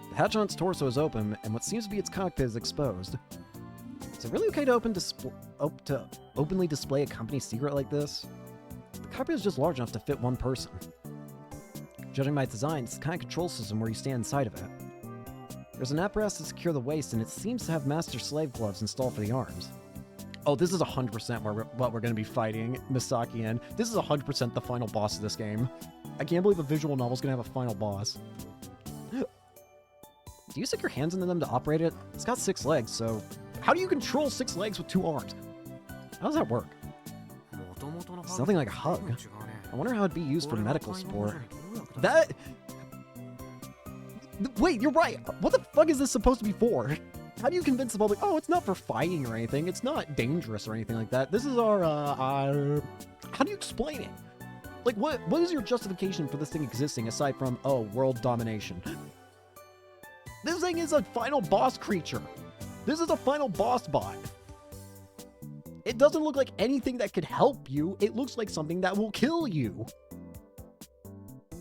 The Hatchant's torso is open, and what seems to be its cockpit is exposed. Is it really okay to openly display a company secret like this? The cockpit is just large enough to fit one person. Judging by its design, it's the kind of control system where you stand inside of it. There's an apparatus to secure the waist, and it seems to have master-slave gloves installed for the arms. Oh, this is 100% what we're going to be fighting Misaki in. This is 100% the final boss of this game. I can't believe a visual novel's going to have a final boss. Do you stick your hands into them to operate it? It's got 6 legs, so... How do you control 6 legs with 2 arms? How does that work? It's nothing like a hug. I wonder how it'd be used for medical support. That... Wait, you're right! What the fuck is this supposed to be for? How do you convince the public, oh, it's not for fighting or anything, it's not dangerous or anything like that. This is our, how do you explain it? Like, what is your justification for this thing existing aside from, oh, world domination? This thing is a final boss creature. This is a final boss bot. It doesn't look like anything that could help you. It looks like something that will kill you.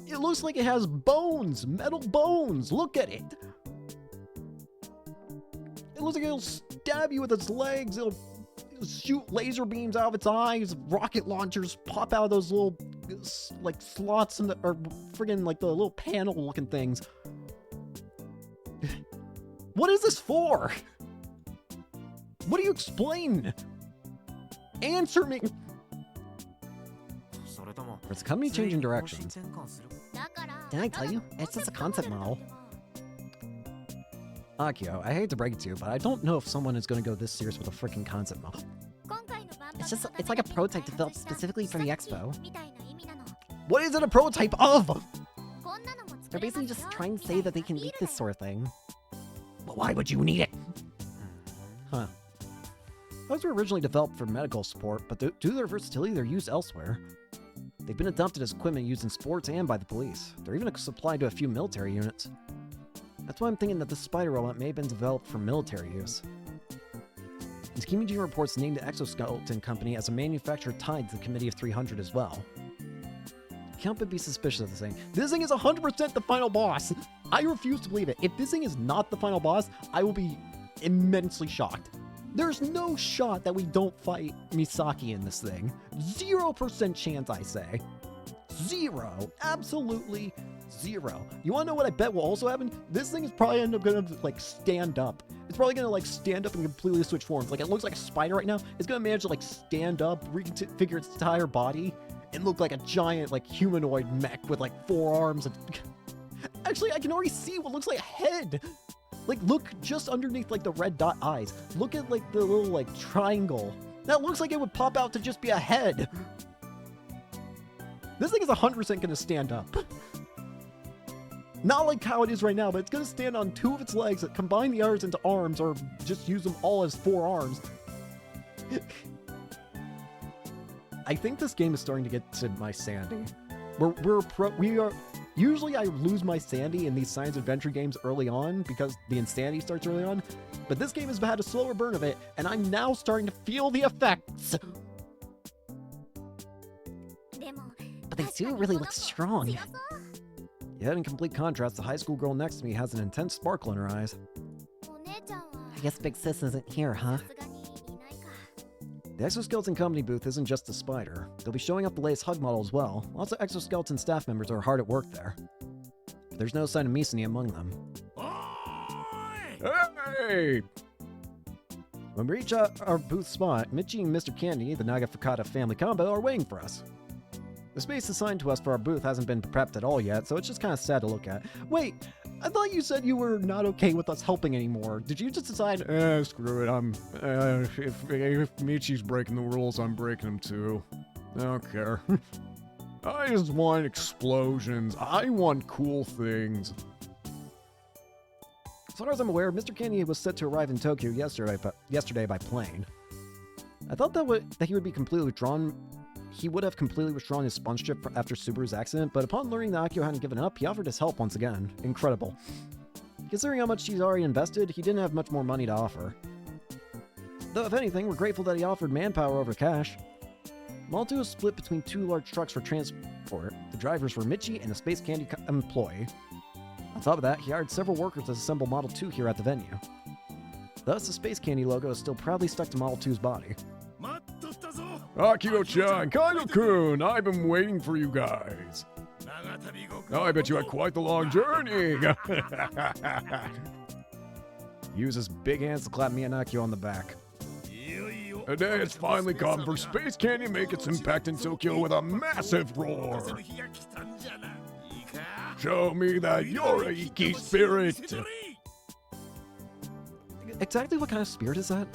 It looks like it has bones, metal bones. Look at it. It looks like it'll stab you with its legs. It'll shoot laser beams out of its eyes. Rocket launchers pop out of those little, like, slots in the, or friggin' like the little panel looking things. What is this for? What do you explain? Answer me! Or is the company changing directions? Did I tell you? It's just a concept model. Akio, I hate to break it to you, but I don't know if someone is going to go this serious with a freaking concept model. It's like a prototype developed specifically for the expo. What is it a prototype of? They're basically just trying to say that they can make this sort of thing. But why would you need it? Huh. Those were originally developed for medical support, but due to their versatility, they're used elsewhere. They've been adopted as equipment used in sports and by the police. They're even supplied to a few military units. That's why I'm thinking that the spider robot may have been developed for military use. And Kimijin reports named the Exoskeleton Company as a manufacturer tied to the Committee of 300 as well. Can't but be suspicious of this thing. This thing is 100% the final boss! I refuse to believe it. If this thing is not the final boss, I will be immensely shocked. There's no shot that we don't fight Misaki in this thing. 0% chance, I say. 0. Absolutely 0. You wanna know what I bet will also happen? This thing is probably end up gonna, like, stand up. It's probably gonna, like, stand up and completely switch forms. Like, it looks like a spider right now. It's gonna manage to, like, stand up, reconfigure its entire body, and look like a giant, like, humanoid mech with, like, 4 arms and... Actually, I can already see what looks like a head! Like, look just underneath, like, the red dot eyes. Look at, like, the little, like, triangle. That looks like it would pop out to just be a head. This thing is 100% gonna stand up. Not like how it is right now, but it's gonna stand on 2 of its legs that combine the others into arms, or just use them all as 4 arms. I think this game is starting to get to my sanity. Usually I lose my sanity in these science adventure games early on because the insanity starts early on, but this game has had a slower burn of it, and I'm now starting to feel the effects. But they do really look strong. Yet in complete contrast, the high school girl next to me has an intense sparkle in her eyes. I guess Big Sis isn't here, huh? The Exoskeleton Company booth isn't just a spider. They'll be showing off the latest hug model as well. Lots of Exoskeleton staff members are hard at work there. But there's no sign of Misani among them. Hey! When we reach our booth spot, Michi and Mr. Candy, the Naga Fukata family combo, are waiting for us. The space assigned to us for our booth hasn't been prepped at all yet, so it's just kind of sad to look at. Wait, I thought you said you were not okay with us helping anymore. Did you just decide, screw it, if Michi's breaking the rules, I'm breaking them too. I don't care. I just want explosions. I want cool things. As far as I'm aware, Mr. Candy was set to arrive in Tokyo yesterday by plane. I thought that he would be completely withdrawn. He would have completely withdrawn his sponsorship after Subaru's accident, but upon learning that Akio hadn't given up, he offered his help once again. Incredible. Considering how much he's already invested, he didn't have much more money to offer. Though, if anything, we're grateful that he offered manpower over cash. Model 2 was split between 2 large trucks for transport. The drivers were Michi and a Space Candy employee. On top of that, he hired several workers to assemble Model 2 here at the venue. Thus, the Space Candy logo is still proudly stuck to Model 2's body. Akio-chan, Kaido-kun, I've been waiting for you guys. Oh, I bet you had quite the long journey. Use his big hands to clap me and Akio on the back. The day has finally come for Space Candy to make its impact in Tokyo with a massive roar. Show me that Yoriki spirit. Exactly what kind of spirit is that?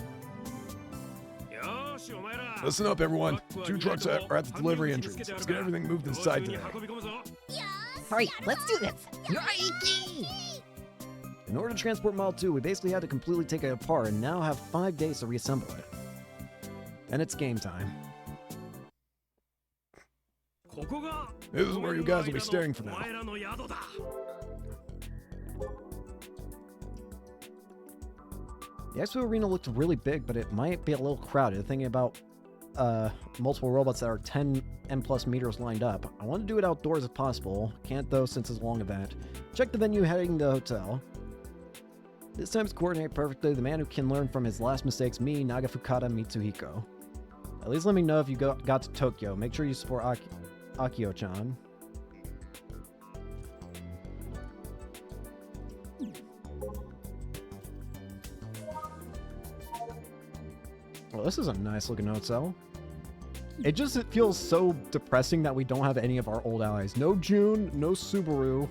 Listen up, everyone. 2 trucks are at the delivery entrance. Let's get everything moved inside today. Hurry, let's do this! Yoriki! In order to transport Model 2, we basically had to completely take it apart and now have 5 days to reassemble it. And it's game time. This is where you guys will be staying for now. The expo arena looked really big, but it might be a little crowded, thinking about multiple robots that are 10 and plus meters lined up. I want to do it outdoors if possible. Can't though since it's a long event. Check the venue heading to the hotel. This time it's coordinated perfectly. The man who can learn from his last mistakes, me, Nagafukata Mitsuhiko. At least let me know if you got to Tokyo. Make sure you support Akio-chan. Well, this is a nice looking hotel. It feels so depressing that we don't have any of our old allies. No June, no Subaru,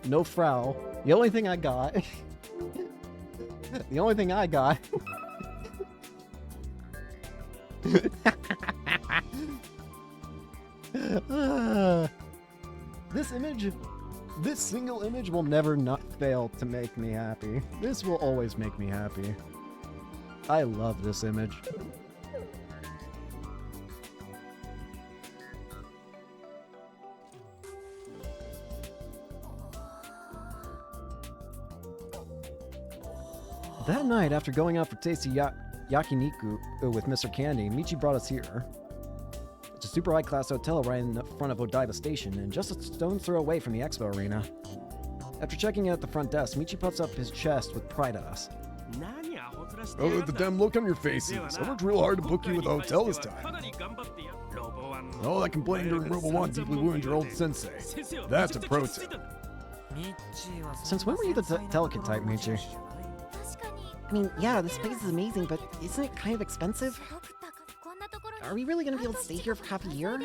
no Frau. The only thing I got... the only thing I got... this single image will never not fail to make me happy. This will always make me happy. I love this image. That night, after going out for tasty yakiniku with Mr. Candy, Michi brought us here. It's a super high-class hotel right in front of Odaiba Station, and just a stone's throw away from the expo arena. After checking in at the front desk, Michi puffs up his chest with pride at us. Oh, the damn look on your faces. I worked real hard to book you with a hotel this time. All that complaining during Robo 1 deeply wounded your old sensei. That's a pro tip. Since when were you the delicate type, Michi? I mean, yeah, this place is amazing, but isn't it kind of expensive? Are we really gonna be able to stay here for half a year?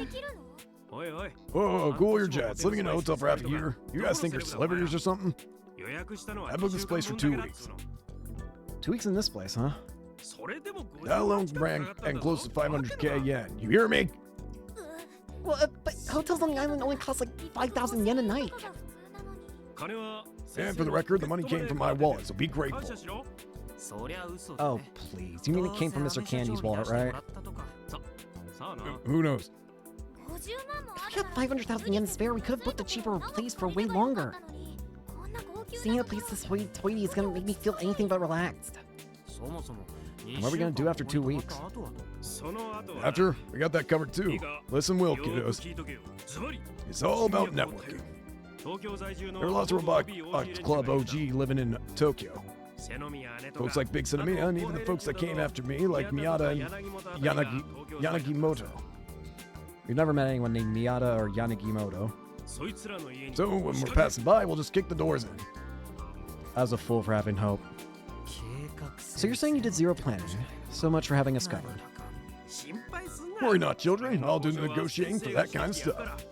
Oh, cool your jets. Living in a hotel for half a year. You guys think you're celebrities or something? I booked this place for 2 weeks. 2 weeks in this place, huh? That alone ran and close to 500k yen. You hear me? Well, but hotels on the island only cost like 5,000 yen a night. And for the record, the money came from my wallet, so be grateful. Oh, please. You mean it came from Mr. Candy's wallet, right? Who knows? If we had 500,000 yen to spare, we could have booked a cheaper place for way longer. Seeing a place this hoity is gonna make me feel anything but relaxed. What are we gonna do after 2 weeks? After, we got that covered too. Listen well, kiddos. It's all about networking. There are lots of Robotics Club OG living in Tokyo. Folks like Big Cinemia, and even the folks that came after me, like Miyata and Yanagimoto. We've never met anyone named Miyata or Yanagimoto. So when we're passing by, we'll just kick the doors in. I was a fool for having hope. So you're saying you did zero planning? So much for having us covered. Worry not, children. I'll do the negotiating for that kind of stuff.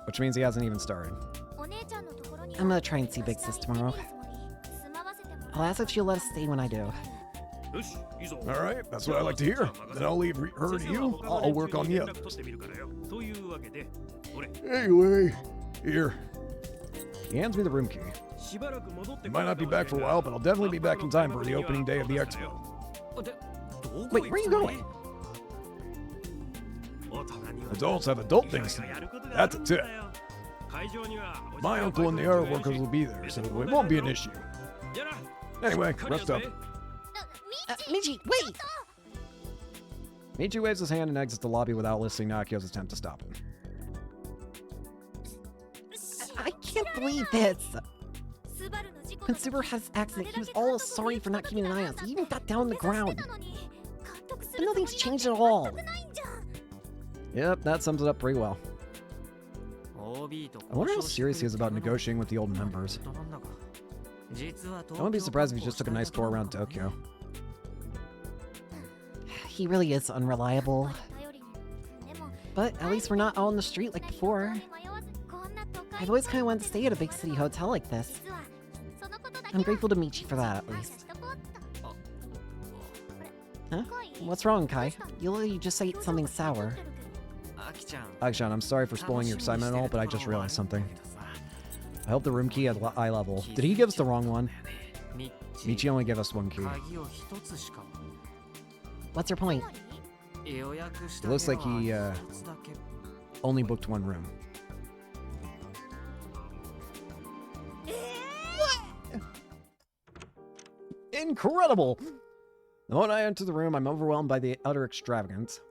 Which means he hasn't even started. I'm gonna try and see Big Sis tomorrow. I'll ask if she'll let us stay when I do. Alright, that's what I like to hear. Then I'll leave her to you. I'll work on the others. Anyway, here. He hands me the room key. I might not be back for a while, but I'll definitely be back in time for the opening day of the expo. Wait, where are you going? Adults have adult things to do. That's a tip. My uncle and the other workers will be there, so it won't be an issue. Anyway, rest up. Michi, wait! Michi waves his hand and exits the lobby without listening to Akio's attempt to stop him. I can't believe this! When Subaru had his accident, he was all sorry for not keeping an eye on us. He even got down on the ground. But nothing's changed at all. Yep, that sums it up pretty well. I wonder how serious he is about negotiating with the old members. I wouldn't be surprised if he just took a nice tour around Tokyo. He really is unreliable. But at least we're not out on the street like before. I've always kind of wanted to stay at a big city hotel like this. I'm grateful to Michi for that, at least. Huh? What's wrong, Kai? You just ate something sour. Aki-chan, I'm sorry for spoiling your excitement and all, but I just realized something. I hope the room key at eye level. Did he give us the wrong one? Michi only gave us one key. What's your point? It looks like he only booked one room. Incredible! The moment I enter the room, I'm overwhelmed by the utter extravagance.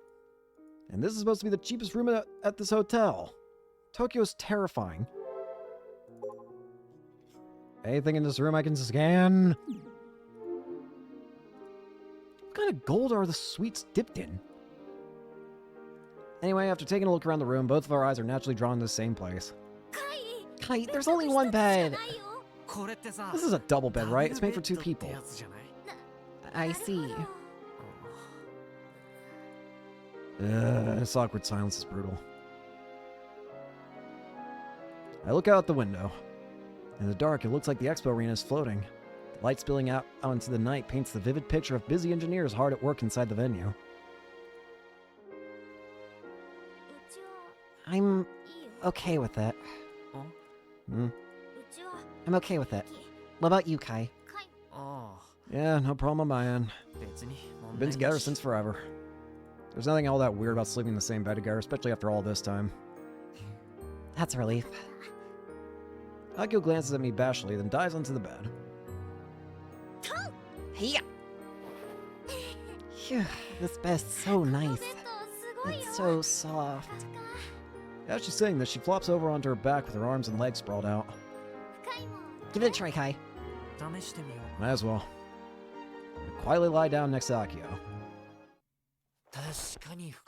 And this is supposed to be the cheapest room at this hotel. Tokyo's terrifying. Anything in this room I can scan? What kind of gold are the sweets dipped in? Anyway, after taking a look around the room, both of our eyes are naturally drawn to the same place. Kai, there's only one bed. This is a double bed, right? It's made for two people. I see. This awkward silence is brutal. I look out the window. In the dark, it looks like the expo arena is floating. The light spilling out into the night paints the vivid picture of busy engineers hard at work inside the venue. I'm okay with it. Hmm? I'm okay with it. What about you, Kai? Yeah, no problem on my end. We've been together since forever. There's nothing all that weird about sleeping in the same bed together, especially after all this time. That's a relief. Akio glances at me bashfully, then dives onto the bed. Hiya! Phew, this bed's so nice. It's so soft. As she's saying this, she flops over onto her back with her arms and legs sprawled out. Give it a try, Kai. Might as well. I quietly lie down next to Akio.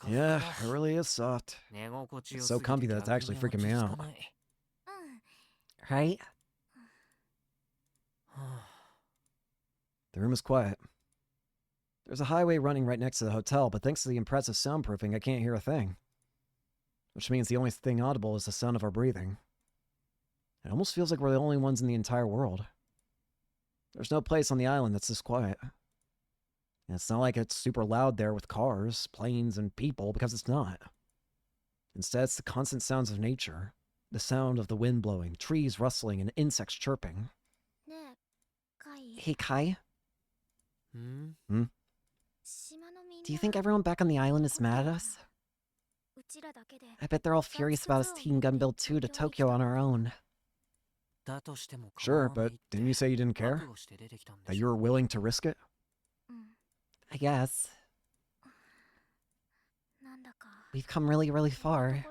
Yeah, it really is soft. It's so comfy that it's actually freaking me out. Right? The room is quiet. There's a highway running right next to the hotel, but thanks to the impressive soundproofing, I can't hear a thing. Which means the only thing audible is the sound of our breathing. It almost feels like we're the only ones in the entire world. There's no place on the island that's this quiet. And it's not like it's super loud there with cars, planes, and people, because it's not. Instead, it's the constant sounds of nature. The sound of the wind blowing, trees rustling, and insects chirping. Hey, Kai? Hmm? Do you think everyone back on the island is mad at us? I bet they're all furious about us taking Gun Build 2 to Tokyo on our own. Sure, but didn't you say you didn't care? That you were willing to risk it? I guess. We've come really, really far.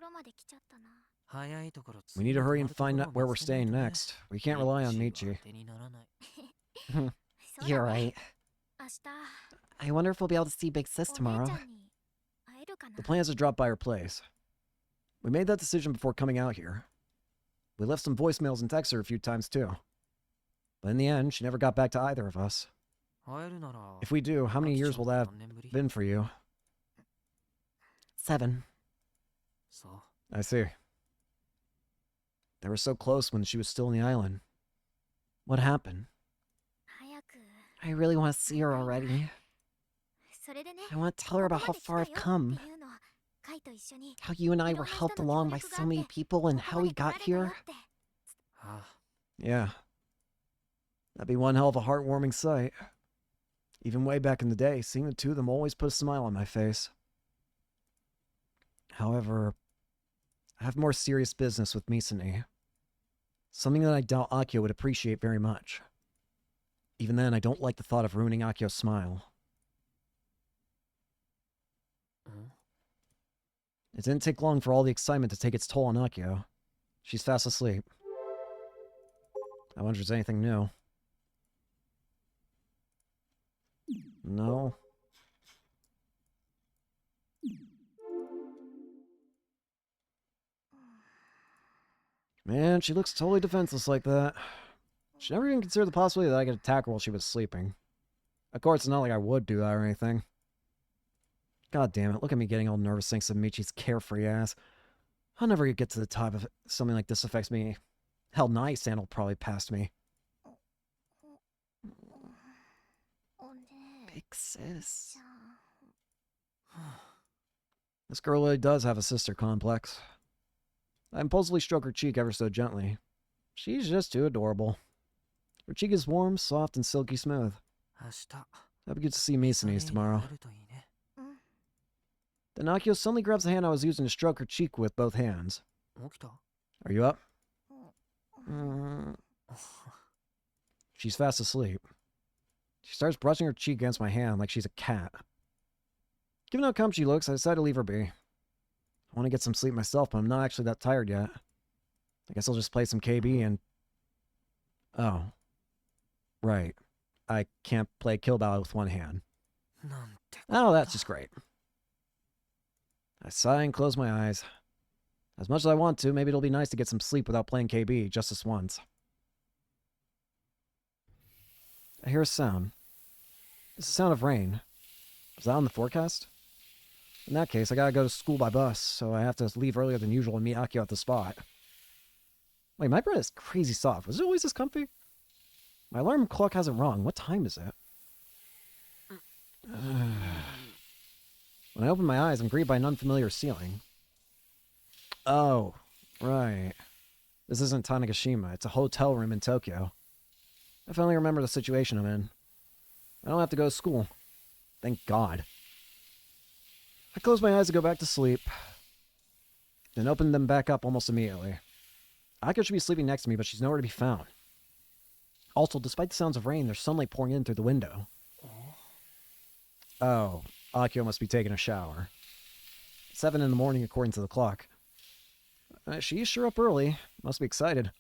We need to hurry and find out where we're staying next. We can't rely on Michi. You're right. I wonder if we'll be able to see Big Sis tomorrow. The plan is to drop by her place. We made that decision before coming out here. We left some voicemails and texted her a few times too. But in the end, she never got back to either of us. If we do, how many years will that have been for you? 7. I see. They were so close when she was still on the island. What happened? I really want to see her already. I want to tell her about how far I've come. How you and I were helped along by so many people and how we got here. Yeah. That'd be one hell of a heartwarming sight. Even way back in the day, seeing the two of them always put a smile on my face. However, I have more serious business with Misane. Something that I doubt Akio would appreciate very much. Even then, I don't like the thought of ruining Akio's smile. It didn't take long for all the excitement to take its toll on Akio. She's fast asleep. I wonder if there's anything new. No. Man, she looks totally defenseless like that. She never even considered the possibility that I could attack her while she was sleeping. Of course, it's not like I would do that or anything. God damn it, look at me getting all nervous thanks to Michi's carefree ass. I'll never get to the top if something like this affects me. Hell, Nightstand will probably pass me. Big sis. This girl really does have a sister complex. I impulsively stroke her cheek ever so gently. She's just too adorable. Her cheek is warm, soft, and silky smooth. I'll be good to see Masonese tomorrow. Then Akio suddenly grabs the hand I was using to stroke her cheek with both hands. Are you up? She's fast asleep. She starts brushing her cheek against my hand like she's a cat. Given how calm she looks, I decide to leave her be. I want to get some sleep myself, but I'm not actually that tired yet. I guess I'll just play some KB and... Oh. Right. I can't play Kill Battle with one hand. Oh, that's just great. I sigh and close my eyes. As much as I want to, maybe it'll be nice to get some sleep without playing KB just this once. I hear a sound. It's the sound of rain. Is that on the forecast? In that case, I gotta go to school by bus, so I have to leave earlier than usual and meet Akio at the spot. Wait, my bed is crazy soft. Was it always this comfy? My alarm clock has it wrong. What time is it? When I open my eyes, I'm greeted by an unfamiliar ceiling. Oh, right. This isn't Tanegashima. It's a hotel room in Tokyo. I finally remember the situation I'm in. I don't have to go to school. Thank God. I close my eyes to go back to sleep, then open them back up almost immediately. Akio should be sleeping next to me, but she's nowhere to be found. Also, despite the sounds of rain, there's sunlight pouring in through the window. Oh, Akio must be taking a shower. 7 in the morning according to the clock. She's sure up early. Must be excited.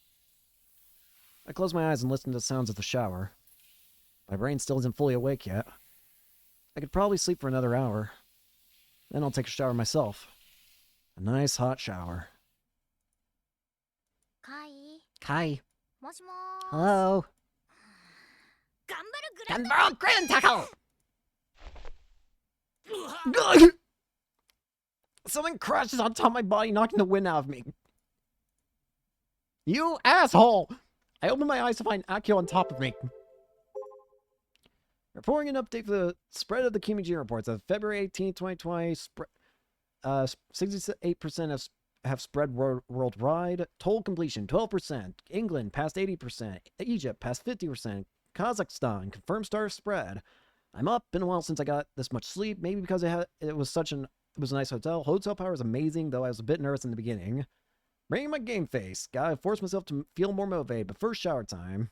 I close my eyes and listen to the sounds of the shower. My brain still isn't fully awake yet. I could probably sleep for another hour. Then I'll take a shower myself. A nice hot shower. Kai. Hello. Ganbaro Grand Tackle! Something crashes on top of my body, knocking the wind out of me. You asshole! I open my eyes to find Akio on top of me. Reporting an update for the spread of the Kimijin reports of February 18, 2020. 68% have spread worldwide. Toll completion 12%. England past 80%. Egypt past 50%. Kazakhstan confirmed start of spread. I'm up. Been a while since I got this much sleep. Maybe because it was a nice hotel. Hotel power is amazing, though I was a bit nervous in the beginning. Bringing my game face. Gotta force myself to feel more motivated. But first, shower time.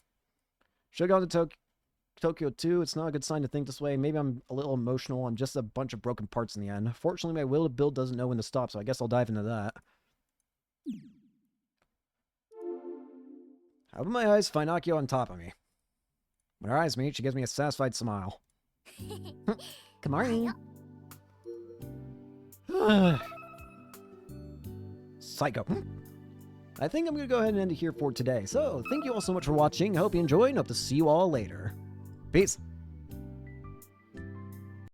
Should have gone to Tokyo too. It's not a good sign to think this way. Maybe I'm a little emotional. I'm just a bunch of broken parts in the end. Fortunately, my will to build doesn't know when to stop, so I guess I'll dive into that. I open my eyes, find Akio on top of me. When our eyes meet, she gives me a satisfied smile. Good morning. Psycho. I think I'm going to go ahead and end it here for today. So, thank you all so much for watching. I hope you enjoyed and hope to see you all later. Peace.